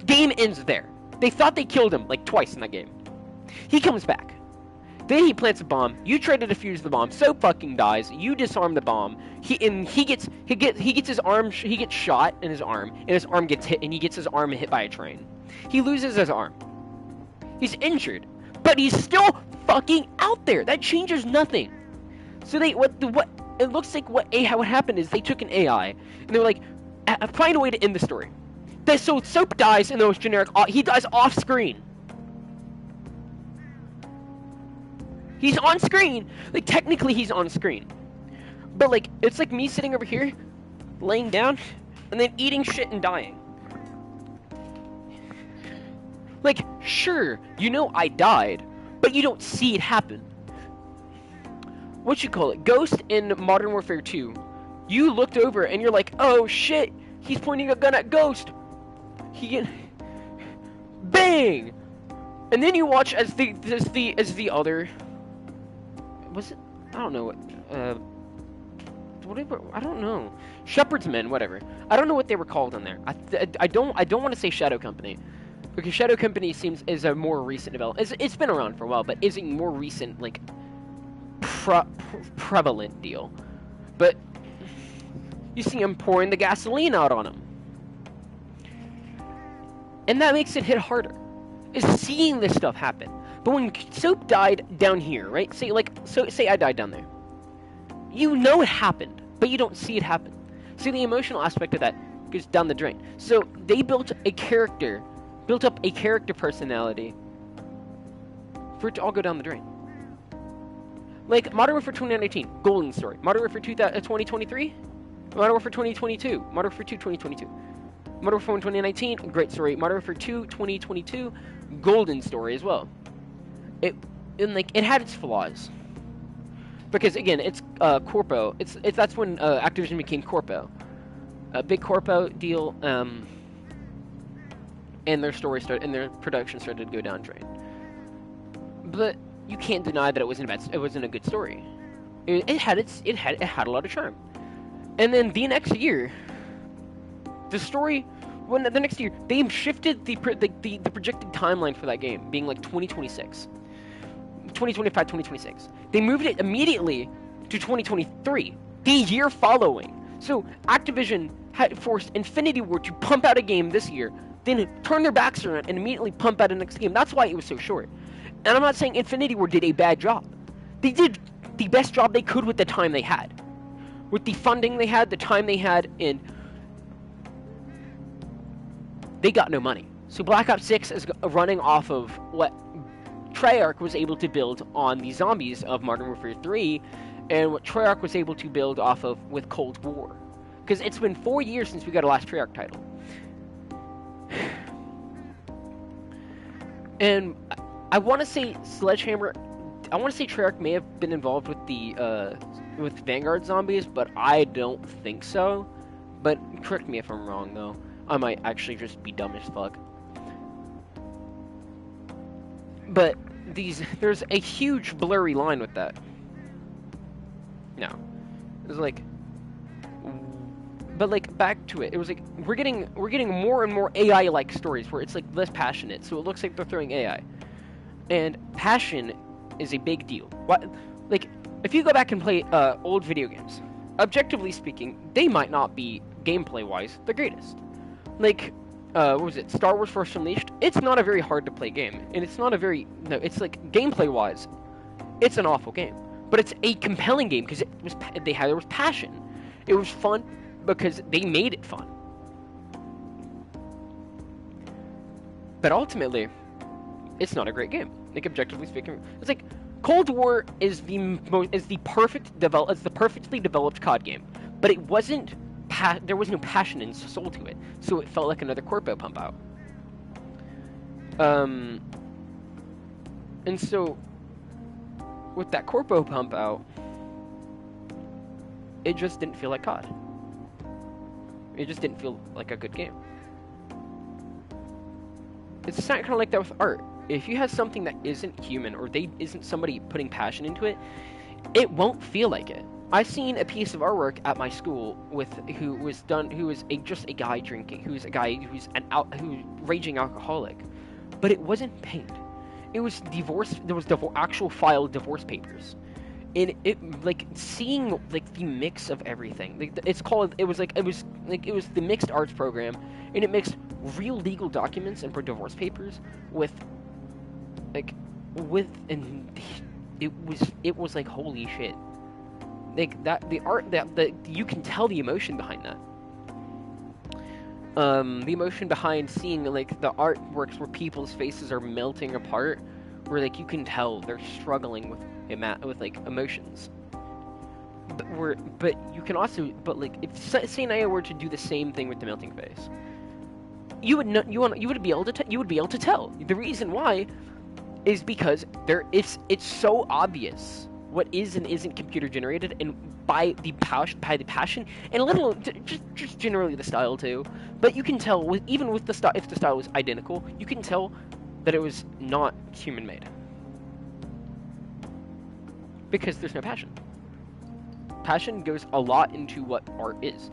Game ends there. They thought they killed him, like, twice in that game. He comes back. Then he plants a bomb. You try to defuse the bomb. Soap fucking dies. You disarm the bomb. He gets his arm. He gets shot in his arm, and his arm gets hit, and he gets his arm hit by a train. He loses his arm. He's injured, but he's still fucking out there. That changes nothing. So it looks like what happened is they took an AI and they were like, find a way to end the story. So Soap dies in those generic. He dies off screen. He's on screen. Like technically he's on screen, but like it's like me sitting over here, laying down, and then eating shit and dying. Like sure, I died, but you don't see it happen. What you call it? Ghost in Modern Warfare 2. You looked over and you're like, oh shit, he's pointing a gun at Ghost. Bang! And then you watch as the other. Was it? I don't know what. Whatever. I don't know. Shepherd's Men, whatever. I don't know what they were called on there. I don't want to say Shadow Company, because Shadow Company is a more recent development. It's been around for a while, but is a more recent like. Prevalent deal, but you see him pouring the gasoline out on him, and that makes it hit harder. Is seeing this stuff happen. But when Soap died down here, right? Say I died down there. It happened, but you don't see it happen. So the emotional aspect of that goes down the drain. So they built up a character personality for it to all go down the drain. Like Modern Warfare 2019, golden story. Modern Warfare 2023, Modern Warfare 2022, Modern Warfare 2 2022, Modern Warfare 1 2019, great story. Modern Warfare 2 2022, golden story as well. It had its flaws, because again it's Corpo. That's when Activision became Corpo, a big Corpo deal, and their production started to go down drain. But you can't deny that it wasn't a good story. It had a lot of charm. And then the next year, they shifted the projected timeline for that game being like 2025, 2026. They moved it immediately to 2023, the year following. So Activision had forced Infinity Ward to pump out a game this year, then turn their backs around and immediately pump out a next game. That's why it was so short. And I'm not saying Infinity Ward did a bad job. They did the best job they could with the time they had. With the funding they had, the time they had, and they got no money. So Black Ops 6 is running off of what Treyarch was able to build on the zombies of Modern Warfare 3, and what Treyarch was able to build off of with Cold War. Because it's been 4 years since we got a last Treyarch title. And I want to say Sledgehammer... I want to say Treyarch may have been involved with the with Vanguard zombies, but I don't think so. But correct me if I'm wrong, though. I might actually just be dumb as fuck. But there's a huge blurry line with that. No, it's like, but like back to it. It was like we're getting more and more AI-like stories where it's like less passionate, so it looks like they're throwing AI, and passion is a big deal. What, like, if you go back and play old video games, objectively speaking, they might not be gameplay-wise the greatest. Like, what was it? Star Wars Force Unleashed? It's not a very hard to play game, and it's not a very it's like gameplay-wise, it's an awful game, but it's a compelling game because there was passion. It was fun because they made it fun. But ultimately, it's not a great game. Like, objectively speaking, it's like Cold War is the perfectly developed COD game, but it wasn't. There was no passion and soul to it, so it felt like another Corpo pump out. And so with that Corpo pump out, it just didn't feel like COD. It just didn't feel like a good game. It's kind of like that with art. If you have something that isn't human, or isn't somebody putting passion into it, it won't feel like it. I've seen a piece of artwork at my school who was just a guy drinking, who's raging alcoholic, but it wasn't paint. It was divorce. There was actual filed divorce papers, and it like seeing like the mix of everything. Like, it was the mixed arts program, and it mixed real legal documents and divorce papers with it was like holy shit. Like that, the art that you can tell the emotion behind that. The emotion behind seeing like the artworks where people's faces are melting apart, where like you can tell they're struggling with like emotions. But you can also, like if Sanaya were to do the same thing with the melting face, you would be able to tell. The reason why is because it's so obvious what is and isn't computer generated, and by the passion, and a little just generally the style too. But you can tell even with the style, if the style was identical, you can tell that it was not human made because there's no passion. Passion goes a lot into what art is.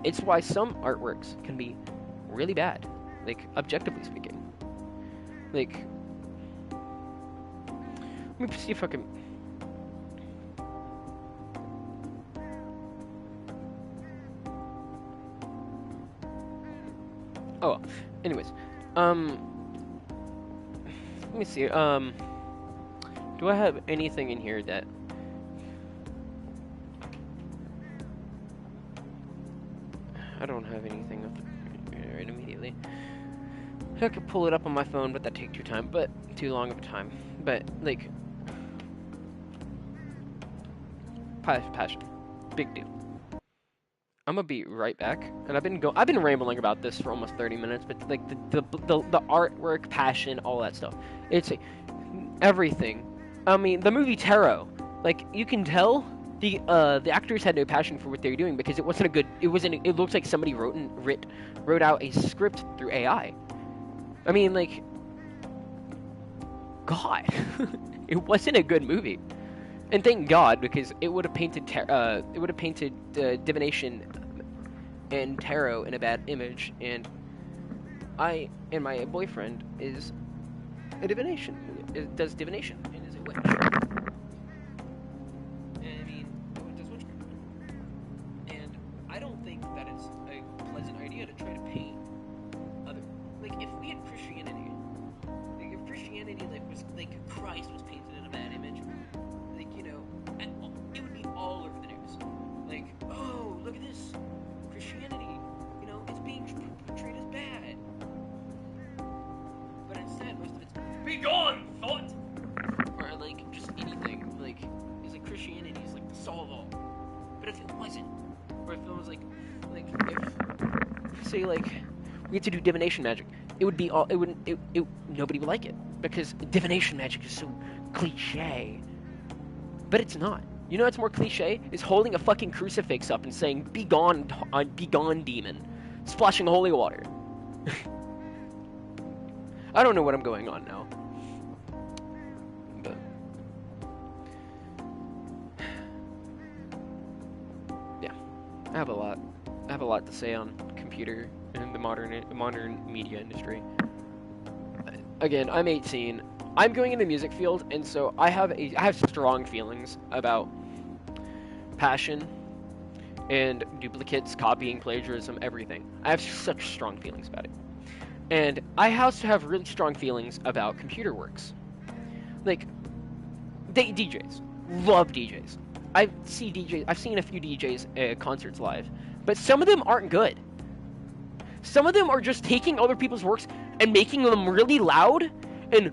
It's why some artworks can be really bad, like objectively speaking. Like, let me see if I can. Oh, anyways, let me see. Do I have anything in here that? I don't have anything right immediately. I could pull it up on my phone, but that'd take too long of a time. But like, passion, big deal. I'm gonna be right back, and I've been rambling about this for almost 30 minutes, but like the artwork, passion, all that stuff. It's everything. I mean, the movie Tarot, like you can tell the actors had no passion for what they were doing because it wasn't a good. It looked like somebody wrote out a script through AI. I mean, like, God, it wasn't a good movie, and thank God, because it would have painted divination and tarot in a bad image, and my boyfriend is a divination, does divination, and is a witch. I mean, does witchcraft, and I don't think that it's a pleasant idea to try to paint other. Like, if we had Christianity, say like we had to do divination magic, it would be all nobody would like it because divination magic is so cliche. But it's not. You know what's more cliche? Is holding a fucking crucifix up and saying, "Be gone, demon," splashing holy water. I don't know what I'm going on now. But yeah, I have a lot to say on computer and the modern media industry. Again, I'm 18. I'm going in the music field, and so I have strong feelings about passion and duplicates, copying, plagiarism, everything. I have such strong feelings about it. And I also have really strong feelings about computer works. Like, DJs. Love DJs. I've seen a few DJs concerts live, but some of them aren't good. Some of them are just taking other people's works and making them really loud, and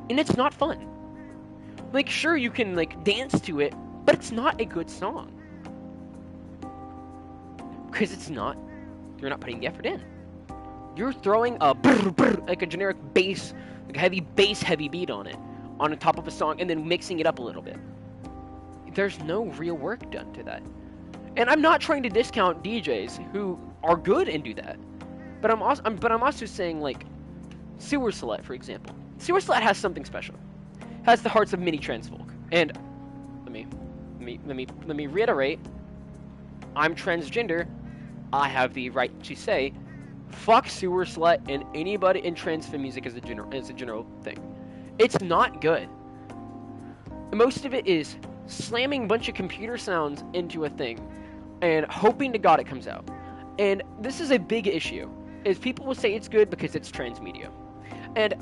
it's not fun. Like, sure, you can, like, dance to it, but it's not a good song. Because you're not putting the effort in. You're throwing a like a generic bass, like a heavy beat on it, on the top of a song, and then mixing it up a little bit. There's no real work done to that. And I'm not trying to discount DJs who are good and do that. But I'm also saying, like, Sewer Slut, for example. Sewer Slut has something special. Has the hearts of many trans folk. And let me reiterate. I'm transgender. I have the right to say, fuck Sewer Slut and anybody in trans film music as a general thing. It's not good. Most of it is slamming a bunch of computer sounds into a thing and hoping to God it comes out. And this is a big issue. Is people will say it's good because it's trans media. And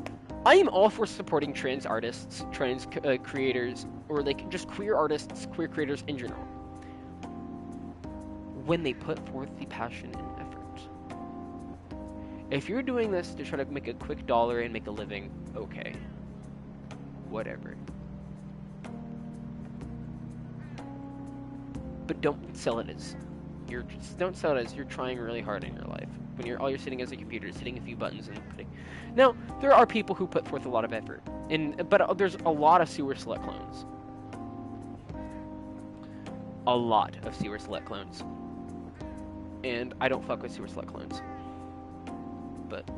I am all for supporting trans artists, trans creators, or like just queer artists, queer creators in general, when they put forth the passion and effort. If you're doing this to try to make a quick dollar and make a living, okay, whatever. But don't sell it as you're trying really hard in your life. When all you're sitting as a computer, hitting a few buttons and putting. Now, there are people who put forth a lot of effort, but there's a lot of Sewer Slut clones. A lot of Sewer Slut clones. And I don't fuck with Sewer Slut clones. But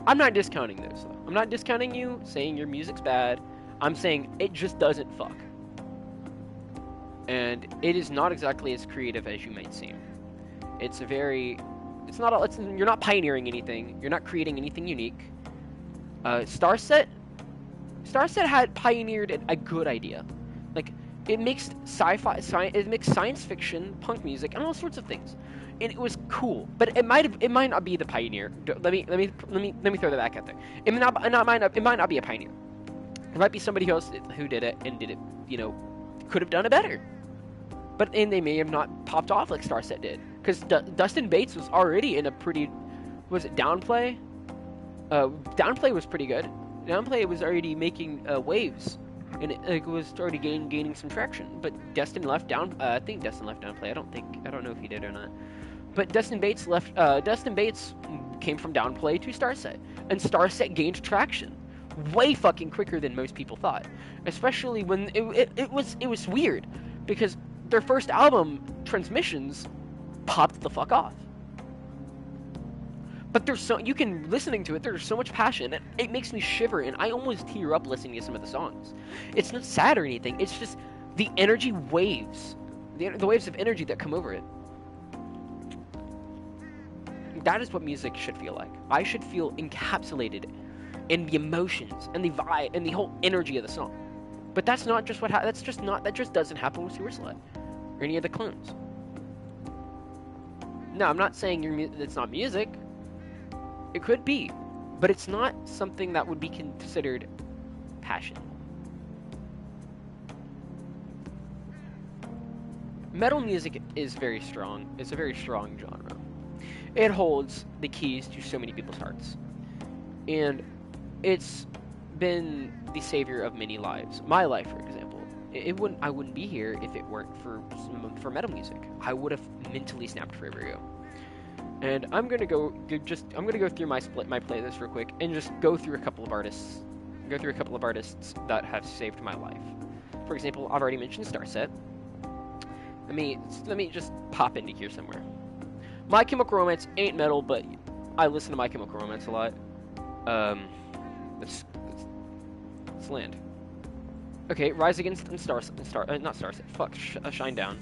I'm not discounting those, though. I'm not discounting you saying your music's bad. I'm saying it just doesn't fuck. And it is not exactly as creative as you might seem. You're not pioneering anything. You're not creating anything unique. Starset had pioneered a good idea. Like, it mixed it mixed science fiction, punk music, and all sorts of things, and it was cool. But it might not be the pioneer. Let me throw that back out there. It might not be a pioneer. It might be somebody else who did it and did it. Could have done it better. And they may have not popped off like Starset did. Because Dustin Bates was already in a pretty... Was it Downplay? Downplay was pretty good. Downplay was already making waves. And it was already gaining some traction. But Dustin left I think Dustin left Downplay. I don't know if he did or not. But Dustin Bates left... Dustin Bates came from Downplay to Starset. And Starset gained traction. Way fucking quicker than most people thought. Especially when it was weird. Because their first album, Transmissions, popped the fuck off. But listening to it, there's so much passion, and it makes me shiver, and I almost tear up listening to some of the songs. It's not sad or anything, it's just the energy waves, the waves of energy that come over it. That is what music should feel like. I should feel encapsulated in the emotions, and the vibe, and the whole energy of the song. But that's not just that just doesn't happen with Sewer Slut or any of the clones. No, I'm not saying it's not music. It could be, but it's not something that would be considered passion. Metal music is very strong. It's a very strong genre. It holds the keys to so many people's hearts. And it's been the savior of many lives. My life, for example. I wouldn't be here if it weren't for metal music. I would have mentally snapped forever ago. And I'm gonna go through my playlist real quick and just go through a couple of artists that have saved my life. For example, I've already mentioned Starset. Let me just pop into here somewhere. My Chemical Romance ain't metal, but I listen to My Chemical Romance a lot. Let's land. Okay, Rise Against and not Starset. Fuck, Shinedown.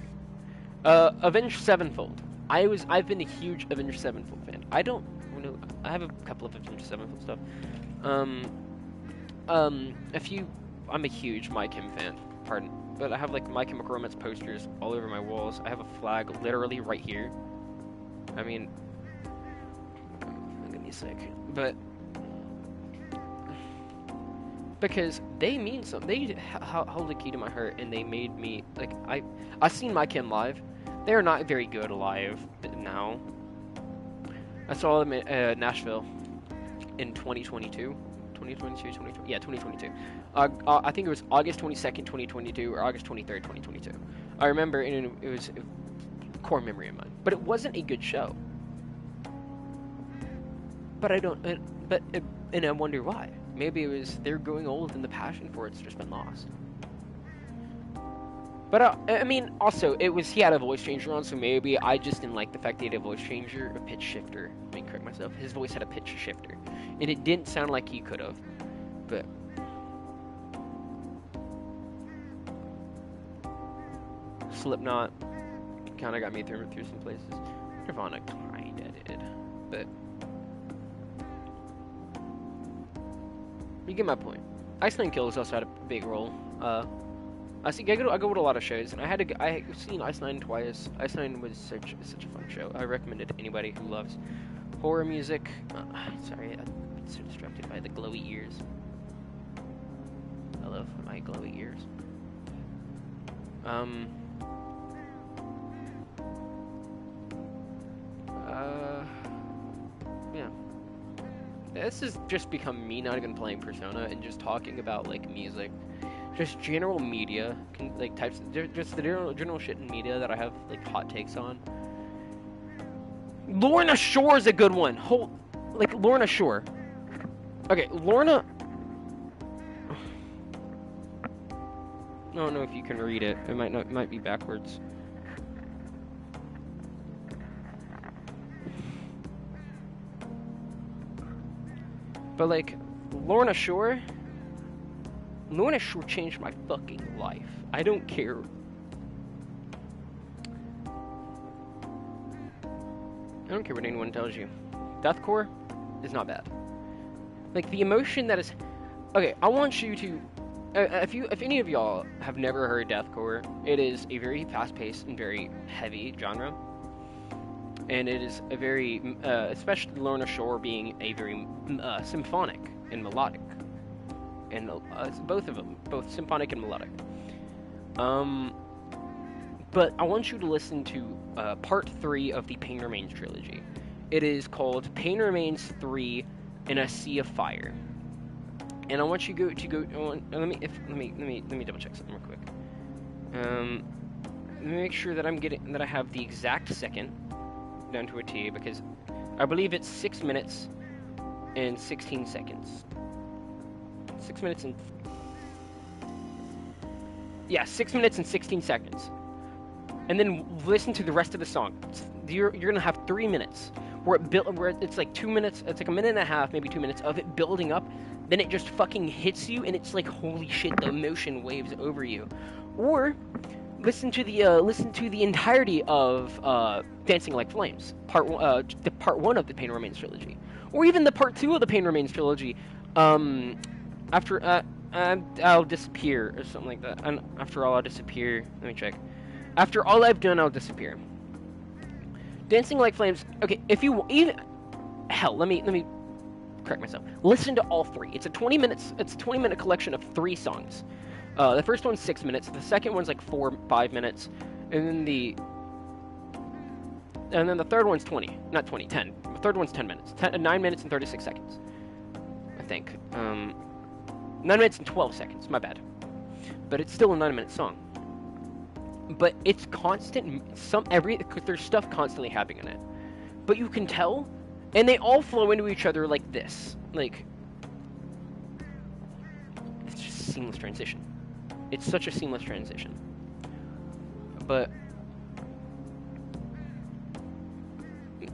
Avenged Sevenfold. I've been a huge Avenged Sevenfold fan. I have a couple of Avenged Sevenfold stuff. I'm a huge My Chem fan. Pardon, but I have like My Chemical Romance posters all over my walls. I have a flag literally right here. I mean, give me a sec. But because they mean something, they hold a key to my heart, and they made me like I seen My Chem live. They are not very good live now. I saw them at Nashville in 2022. 2022. I think it was August 22nd, 2022, or August 23rd, 2022. I remember, and it was a core memory of mine. But it wasn't a good show. But I wonder why. Maybe it was they're growing old and the passion for it's just been lost. But I mean, also he had a voice changer on, so maybe I just didn't like the fact that he had a voice changer, a pitch shifter. Let me correct myself. His voice had a pitch shifter, and it didn't sound like he could have. But Slipknot kind of got me through some places. Nirvana kind of did, but you get my point. Iceland Kills also had a big role. I go to a lot of shows, and I've seen Iceland twice. Iceland was such a fun show. I recommend it to anybody who loves horror music. Sorry, I'm so distracted by the glowy ears. I love my glowy ears. Yeah. This has just become me not even playing Persona and just talking about like music. Just general media, like types, just the general shit in media that I have like hot takes on. Lorna Shore is a good one. Like Lorna Shore. Okay, Lorna. I don't know if you can read it. It might be backwards. But like Lorna Shore changed my fucking life. I don't care. I don't care what anyone tells you. Deathcore is not bad. Like the emotion that is. Okay, I want you to. If any of y'all have never heard deathcore, it is a very fast-paced and very heavy genre, and it is a very, especially Lorna Shore being a very symphonic and melodic. And both of them, both symphonic and melodic. But I want you to listen to part 3 of the Pain Remains trilogy. It is called Pain Remains 3 in a Sea of Fire. And I want you to go. Let me double check something real quick. Let me make sure that I have the exact second down to a T, because I believe it's 6 minutes and 16 seconds. 6 minutes and... Yeah, 6 minutes and 16 seconds. And then listen to the rest of the song. You're gonna have 3 minutes where it's like 2 minutes, it's like a minute and a half, maybe 2 minutes of it building up. Then it just fucking hits you, and it's like, holy shit, the emotion waves over you. Or listen to the entirety of Dancing Like Flames, part 1 of the Pain Remains trilogy, or even the part 2 of the Pain Remains trilogy. After I'll disappear or something like that. And after all, I'll disappear. Let me check. After all I've done, I'll disappear. Dancing Like Flames. Okay, if you even hell, let me correct myself. Listen to all 3. It's a 20-minute collection of 3 songs. The first one's 6 minutes. The second one's like 4-5 minutes, and then the third one's 10. The third one's 10 minutes. 9 minutes and 36 seconds. I think. 9 minutes and 12 seconds. My bad. but it's still a 9-minute song. But it's constant. There's stuff constantly happening in it, but you can tell, and they all flow into each other like this. Like, it's just a seamless transition. It's such a seamless transition. But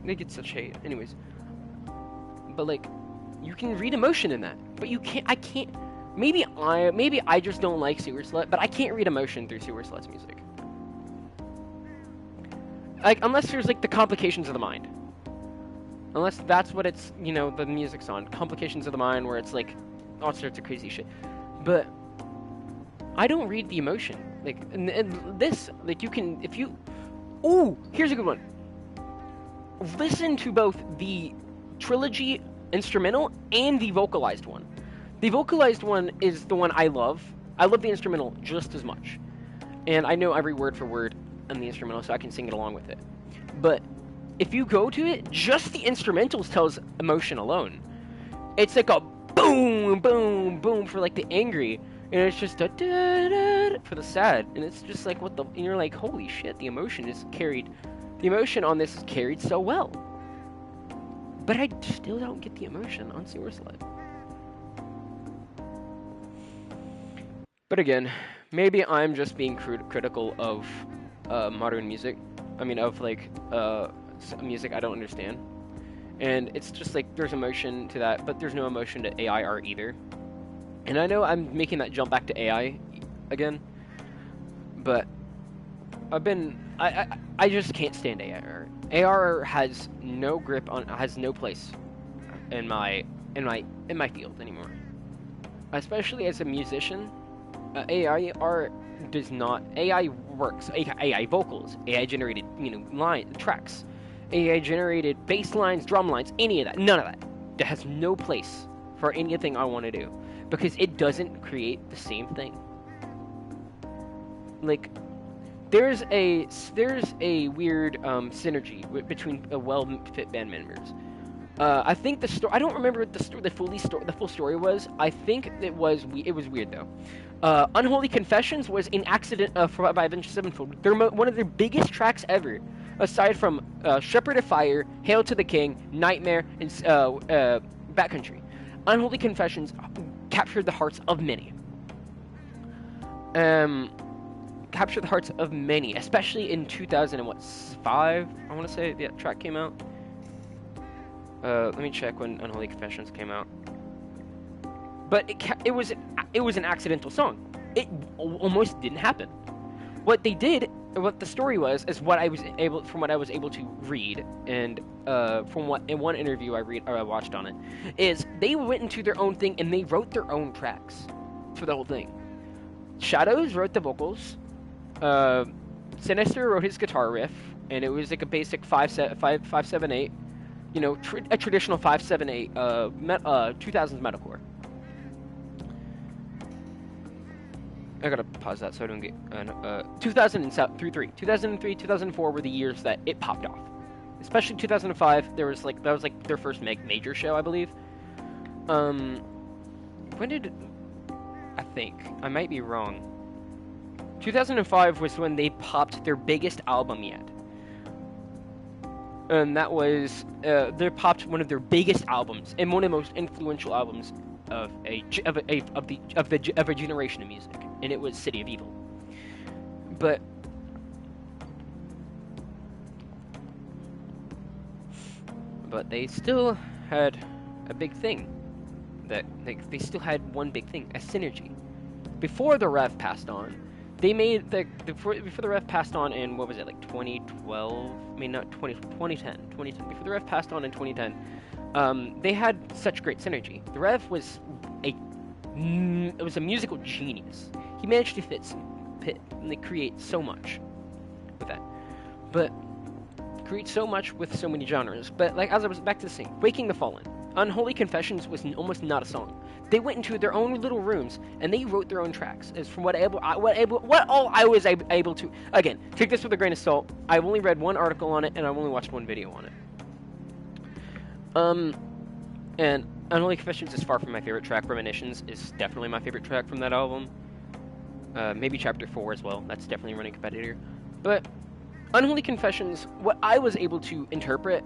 they get such hate, anyways. But like, you can read emotion in that, but you can't. I can't. Maybe I just don't like Sewer Slut, but I can't read emotion through Sewer Slut's music. Like, unless there's like the Complications of the Mind. Unless that's what it's, you know, the music's on. Complications of the Mind, where it's like all sorts of crazy shit. But I don't read the emotion. Like, and this, like, you can, if you, ooh, here's a good one. Listen to both the trilogy instrumental and the vocalized one. The vocalized one is the one I love. I love the instrumental just as much. And I know every word for word in the instrumental, so I can sing it along with it. But if you go to it, just the instrumentals tells emotion alone. It's like a boom, boom, boom for like the angry, and it's just a da-da-da for the sad, and it's just like what the, and you're like, holy shit, the emotion is carried. The emotion on this is carried so well. But I still don't get the emotion on Sewer Slut. But again, maybe I'm just being critical of modern music. I mean, of like music I don't understand. And it's just like there's emotion to that, but there's no emotion to AI art either. And I know I'm making that jump back to AI again, but I just can't stand AI art. AI art has no grip on, has no place in my field anymore. Especially as a musician, AI art does not. AI works. AI vocals, AI generated, you know, tracks, AI generated bass lines, drum lines, any of that. None of that. That has no place for anything I want to do because it doesn't create the same thing. Like, there's a weird synergy between well-fit band members. I think the story. I don't remember what the full story was. I think it was weird though. Unholy Confessions was an accident by Avenged Sevenfold. They're one of their biggest tracks ever, aside from Shepherd of Fire, Hail to the King, Nightmare, and Backcountry. Unholy Confessions captured the hearts of many. Captured the hearts of many, especially in 2005. I want to say that track came out. Let me check when Unholy Confessions came out. But it was an accidental song. It almost didn't happen. What they did, what the story was, is what I was able to read, and in one interview I watched on it, is they went into their own thing and they wrote their own tracks for the whole thing. Shadows wrote the vocals. Sinister wrote his guitar riff, and it was like a basic 5/7/8, you know, a traditional 5/7/8 2000s metalcore. I gotta pause that so I don't get 2003, 2004 were the years that it popped off. Especially 2005, that was like their first major show, I believe. When did, I think I might be wrong. 2005 was when they popped their biggest album yet. And that was they popped one of their biggest albums and one of the most influential albums of a generation of music, and it was City of Evil. But they still had a big thing. That they still had one big thing, a synergy. Before the Rev passed on, they made before the Rev passed on in, what was it, like 2012? I mean, not 2010. Before the Rev passed on in 2010, they had such great synergy. The Rev was a musical genius. He managed to create so much with that, but create so much with so many genres. But like, as I was back to the thing, Waking the Fallen, Unholy Confessions was almost not a song. They went into their own little rooms and they wrote their own tracks. As from what all I was able to, again, take this with a grain of salt. I've only read one article on it and I've only watched one video on it. And Unholy Confessions is far from my favorite track. Premonitions is definitely my favorite track from that album. Maybe Chapter 4 as well. That's definitely running competitor. But Unholy Confessions, what I was able to interpret,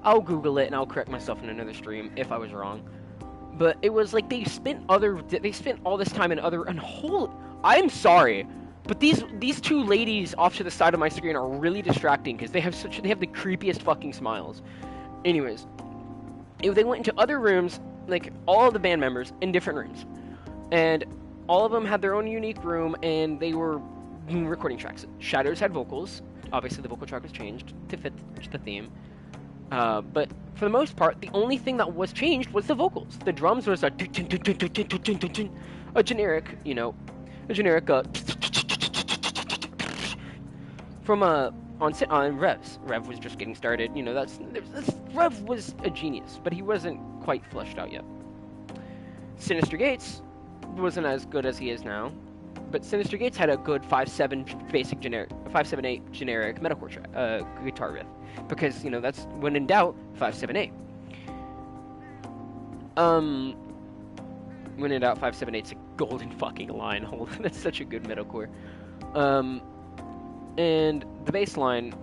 I'll Google it and I'll correct myself in another stream if I was wrong. But it was like they spent all this time in other unholy. I'm sorry, but these two ladies off to the side of my screen are really distracting because they have the creepiest fucking smiles. Anyways, they went into other rooms, like all of the band members in different rooms, and all of them had their own unique room, and they were recording tracks. Shadows had vocals. Obviously, the vocal track was changed to fit the theme. But for the most part, the only thing that was changed was the vocals. The drums was a generic, from on Revs. Rev was just getting started. Rev was a genius, but he wasn't quite fleshed out yet. Sinister Gates wasn't as good as he is now, but Sinister Gates had a good 5/7 basic generic, 5/7/8 generic metalcore guitar riff, because that's when in doubt 5/7/8. When in doubt 5/7/8's a golden fucking line. That's such a good metalcore. And the bass line,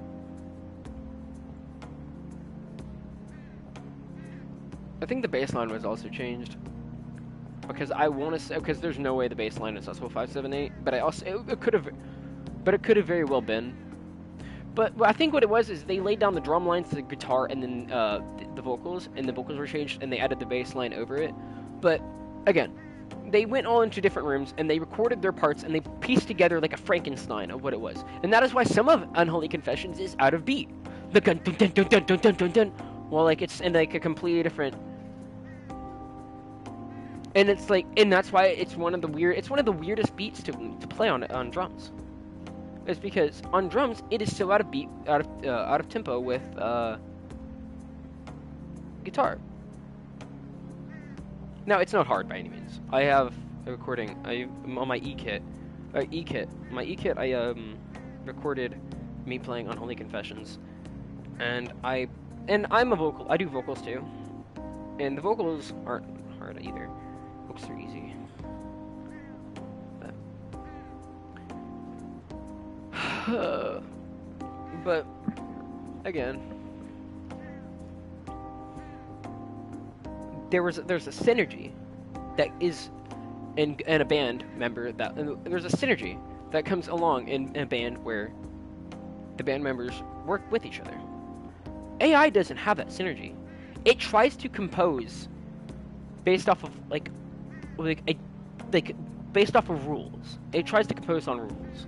I think the bass line was also changed. Because I want to say, because there's no way the bass line is also 5/7/8, but it could have very well been. But I think what it was is they laid down the drum lines to the guitar and then the vocals, and the vocals were changed, and they added the bass line over it. But again, they went all into different rooms and they recorded their parts and they pieced together like a Frankenstein of what it was. And that is why some of Unholy Confessions is out of beat. The gun dun dun dun dun dun dun dun. Well, like it's in like a completely different. And it's like, and that's why it's one of the weirdest beats to play on drums. It's because on drums it is so out of beat, out of tempo with guitar. Now it's not hard by any means. I have a recording. I'm on my E-kit. My E-kit. I recorded me playing Unholy Confessions, and I'm a vocal. I do vocals too, and the vocals aren't hard either. Vocals are easy. But again, there's a synergy that is in a band member that there's a synergy that comes along in a band where the band members work with each other. AI doesn't have that synergy. It tries to compose based off of based off of rules. It tries to compose on rules.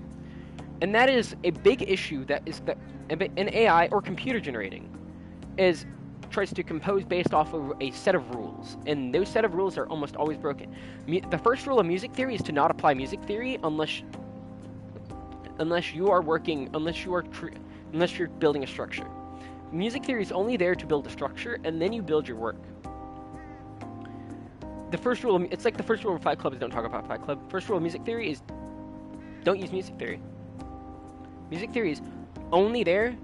And that is a big issue that in AI or computer generating tries to compose based off of a set of rules, and those set of rules are almost always broken. The first rule of music theory is to not apply music theory unless you're building a structure. Music theory is only there to build a structure, and then you build your work. The first rule, it's like the first rule of Fight Club is don't talk about Fight Club. First rule of music theory is don't use music theory. Music theory is only there.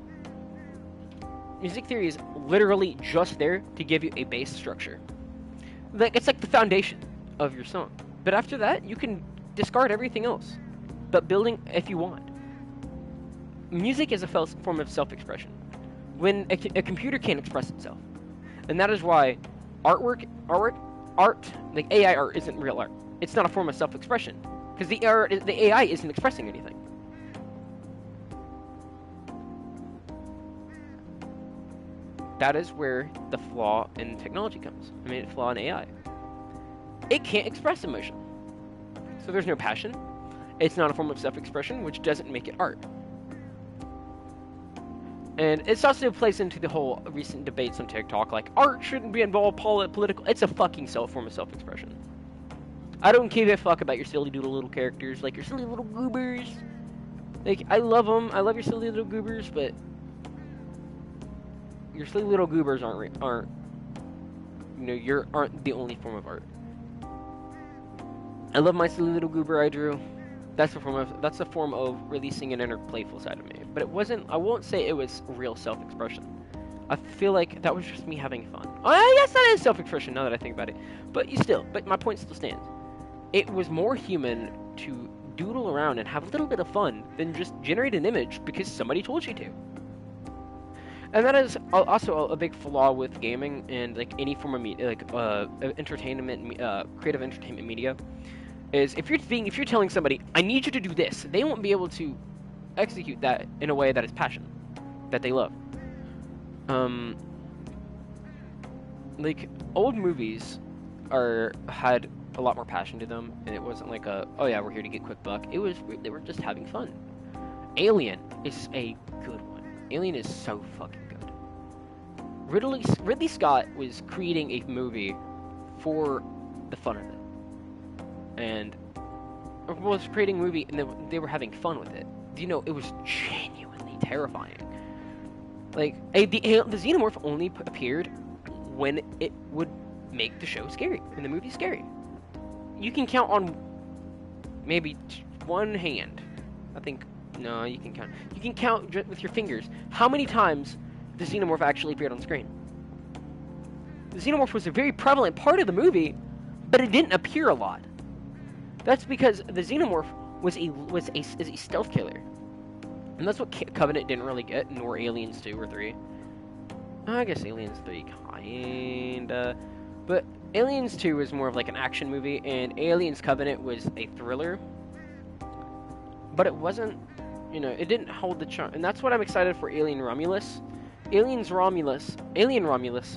Music theory is literally just there to give you a base structure. It's like the foundation of your song. But after that, you can discard everything else. But building, if you want. Music is a form of self-expression. When a computer can't express itself. And that is why art, like AI art isn't real art. It's not a form of self-expression. Because the AI isn't expressing anything. That is where the flaw in technology comes. I mean, the flaw in AI. It can't express emotion. So there's no passion. It's not a form of self-expression, which doesn't make it art. And it also plays into the whole recent debates on TikTok, like, art shouldn't be involved political. It's a fucking form of self-expression. I don't give a fuck about your silly doodle little characters, like your silly little goobers. Like, I love them. I love your silly little goobers, but your silly little goobers aren't the only form of art. I love my silly little goober I drew. That's a form of releasing an inner playful side of me. But it wasn't. I won't say it was real self-expression. I feel like that was just me having fun. Oh, yes, that is self-expression now that I think about it. But my point still stands. it was more human to doodle around and have a little bit of fun than just generate an image because somebody told you to. And that is also a big flaw with gaming and like any form of media, like entertainment, creative entertainment media, is if you're telling somebody, I need you to do this, they won't be able to execute that in a way that is passion, that they love. Like old movies had a lot more passion to them, and it wasn't like oh yeah, we're here to get quick buck. They were just having fun. Alien is a good one. Alien is so fucking good. Ridley Scott was creating a movie for the fun of it, and was creating a movie, and they were having fun with it. You know, it was genuinely terrifying. Like the xenomorph only appeared when it would make the show scary, and the movie scary. You can count on maybe one hand. I think, no, you can count. You can count with your fingers how many times the xenomorph actually appeared on screen. The xenomorph was a very prevalent part of the movie, but it didn't appear a lot. That's because the xenomorph was a stealth killer, and that's what Covenant didn't really get, nor Aliens 2 or 3. I guess Aliens 3 kinda, but Aliens 2 was more of like an action movie, and Aliens Covenant was a thriller. But it wasn't, you know, it didn't hold the charm, and that's what I'm excited for Alien Romulus. Alien Romulus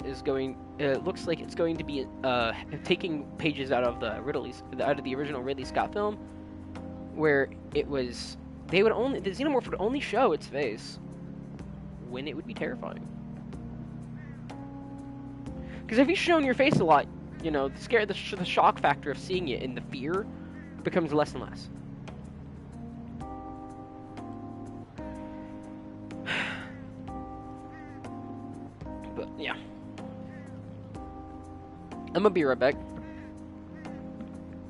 is going. Looks like it's going to be taking pages out of the original Ridley Scott film, where it was the xenomorph would only show its face when it would be terrifying. Because if you've shown your face a lot, you know, the shock factor of seeing it and the fear becomes less and less. But yeah, I'm gonna be right back.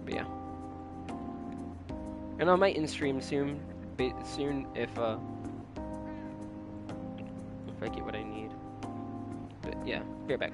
But yeah, and I might end stream soon if I get what I need. But yeah, be right back.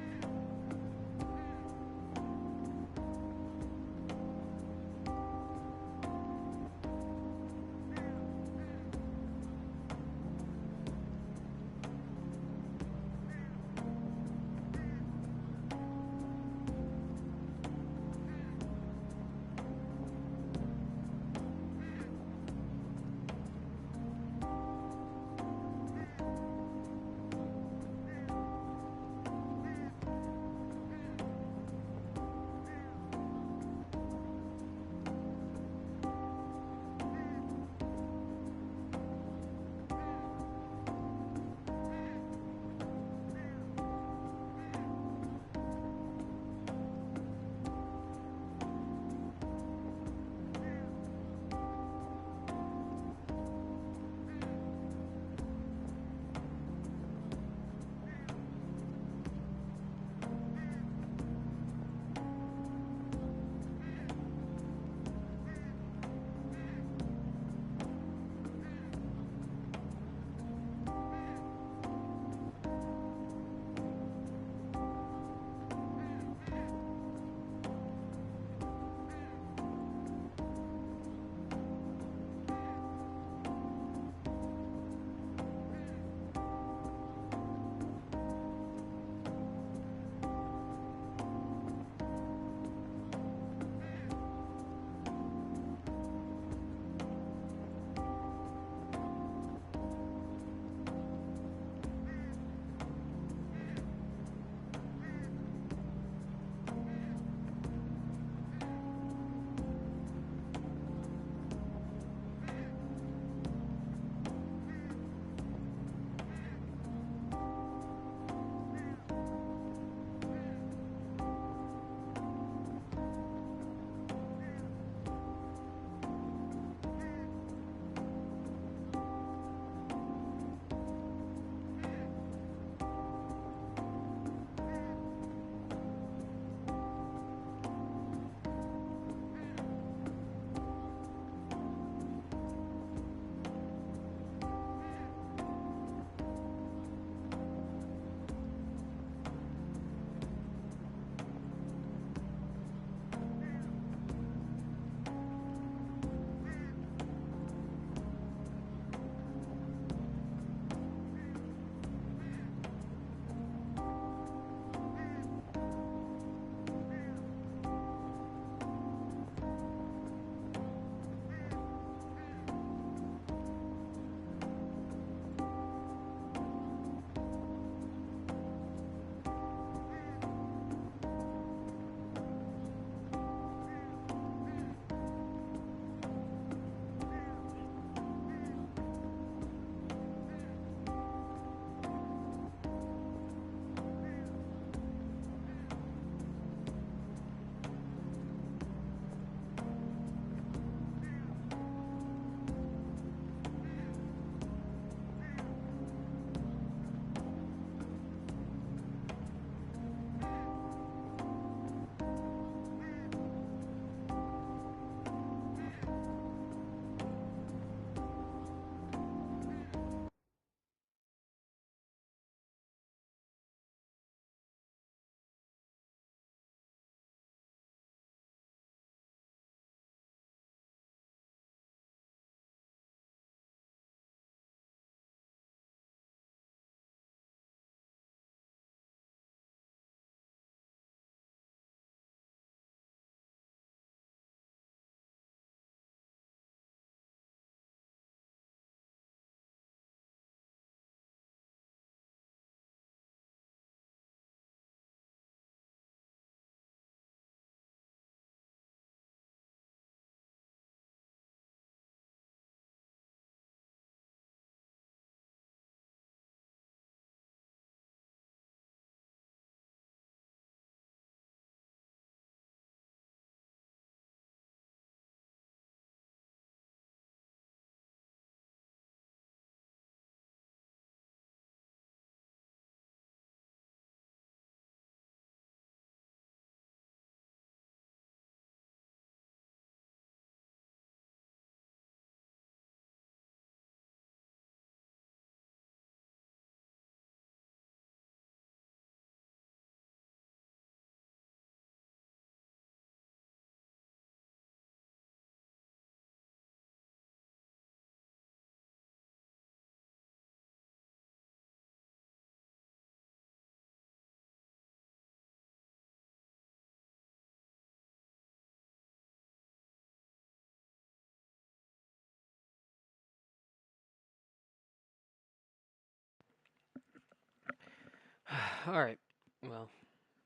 Alright. Well,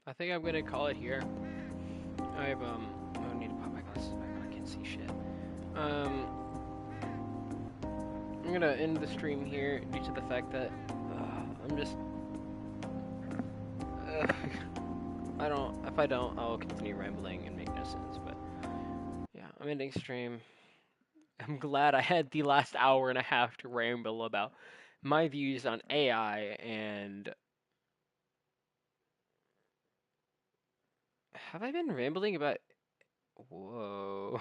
I think I'm gonna call it here. I need to pop my glasses back on. I can't see shit. I'm gonna end the stream here due to the fact that I'm just if I don't, I'll continue rambling and make no sense. But yeah, I'm ending stream. I'm glad I had the last hour and a half to ramble about my views on AI and. Have I been rambling about? Whoa.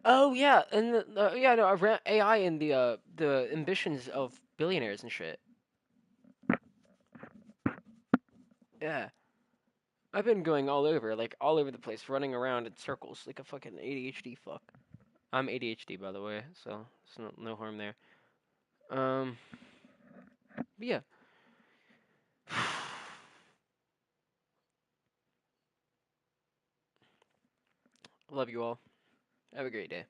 Oh yeah, and yeah, no, I've ran AI and the ambitions of billionaires and shit. Yeah, I've been going all over, like all over the place, running around in circles like a fucking ADHD fuck. I'm ADHD, by the way, so there's no harm there. But yeah. Love you all. Have a great day.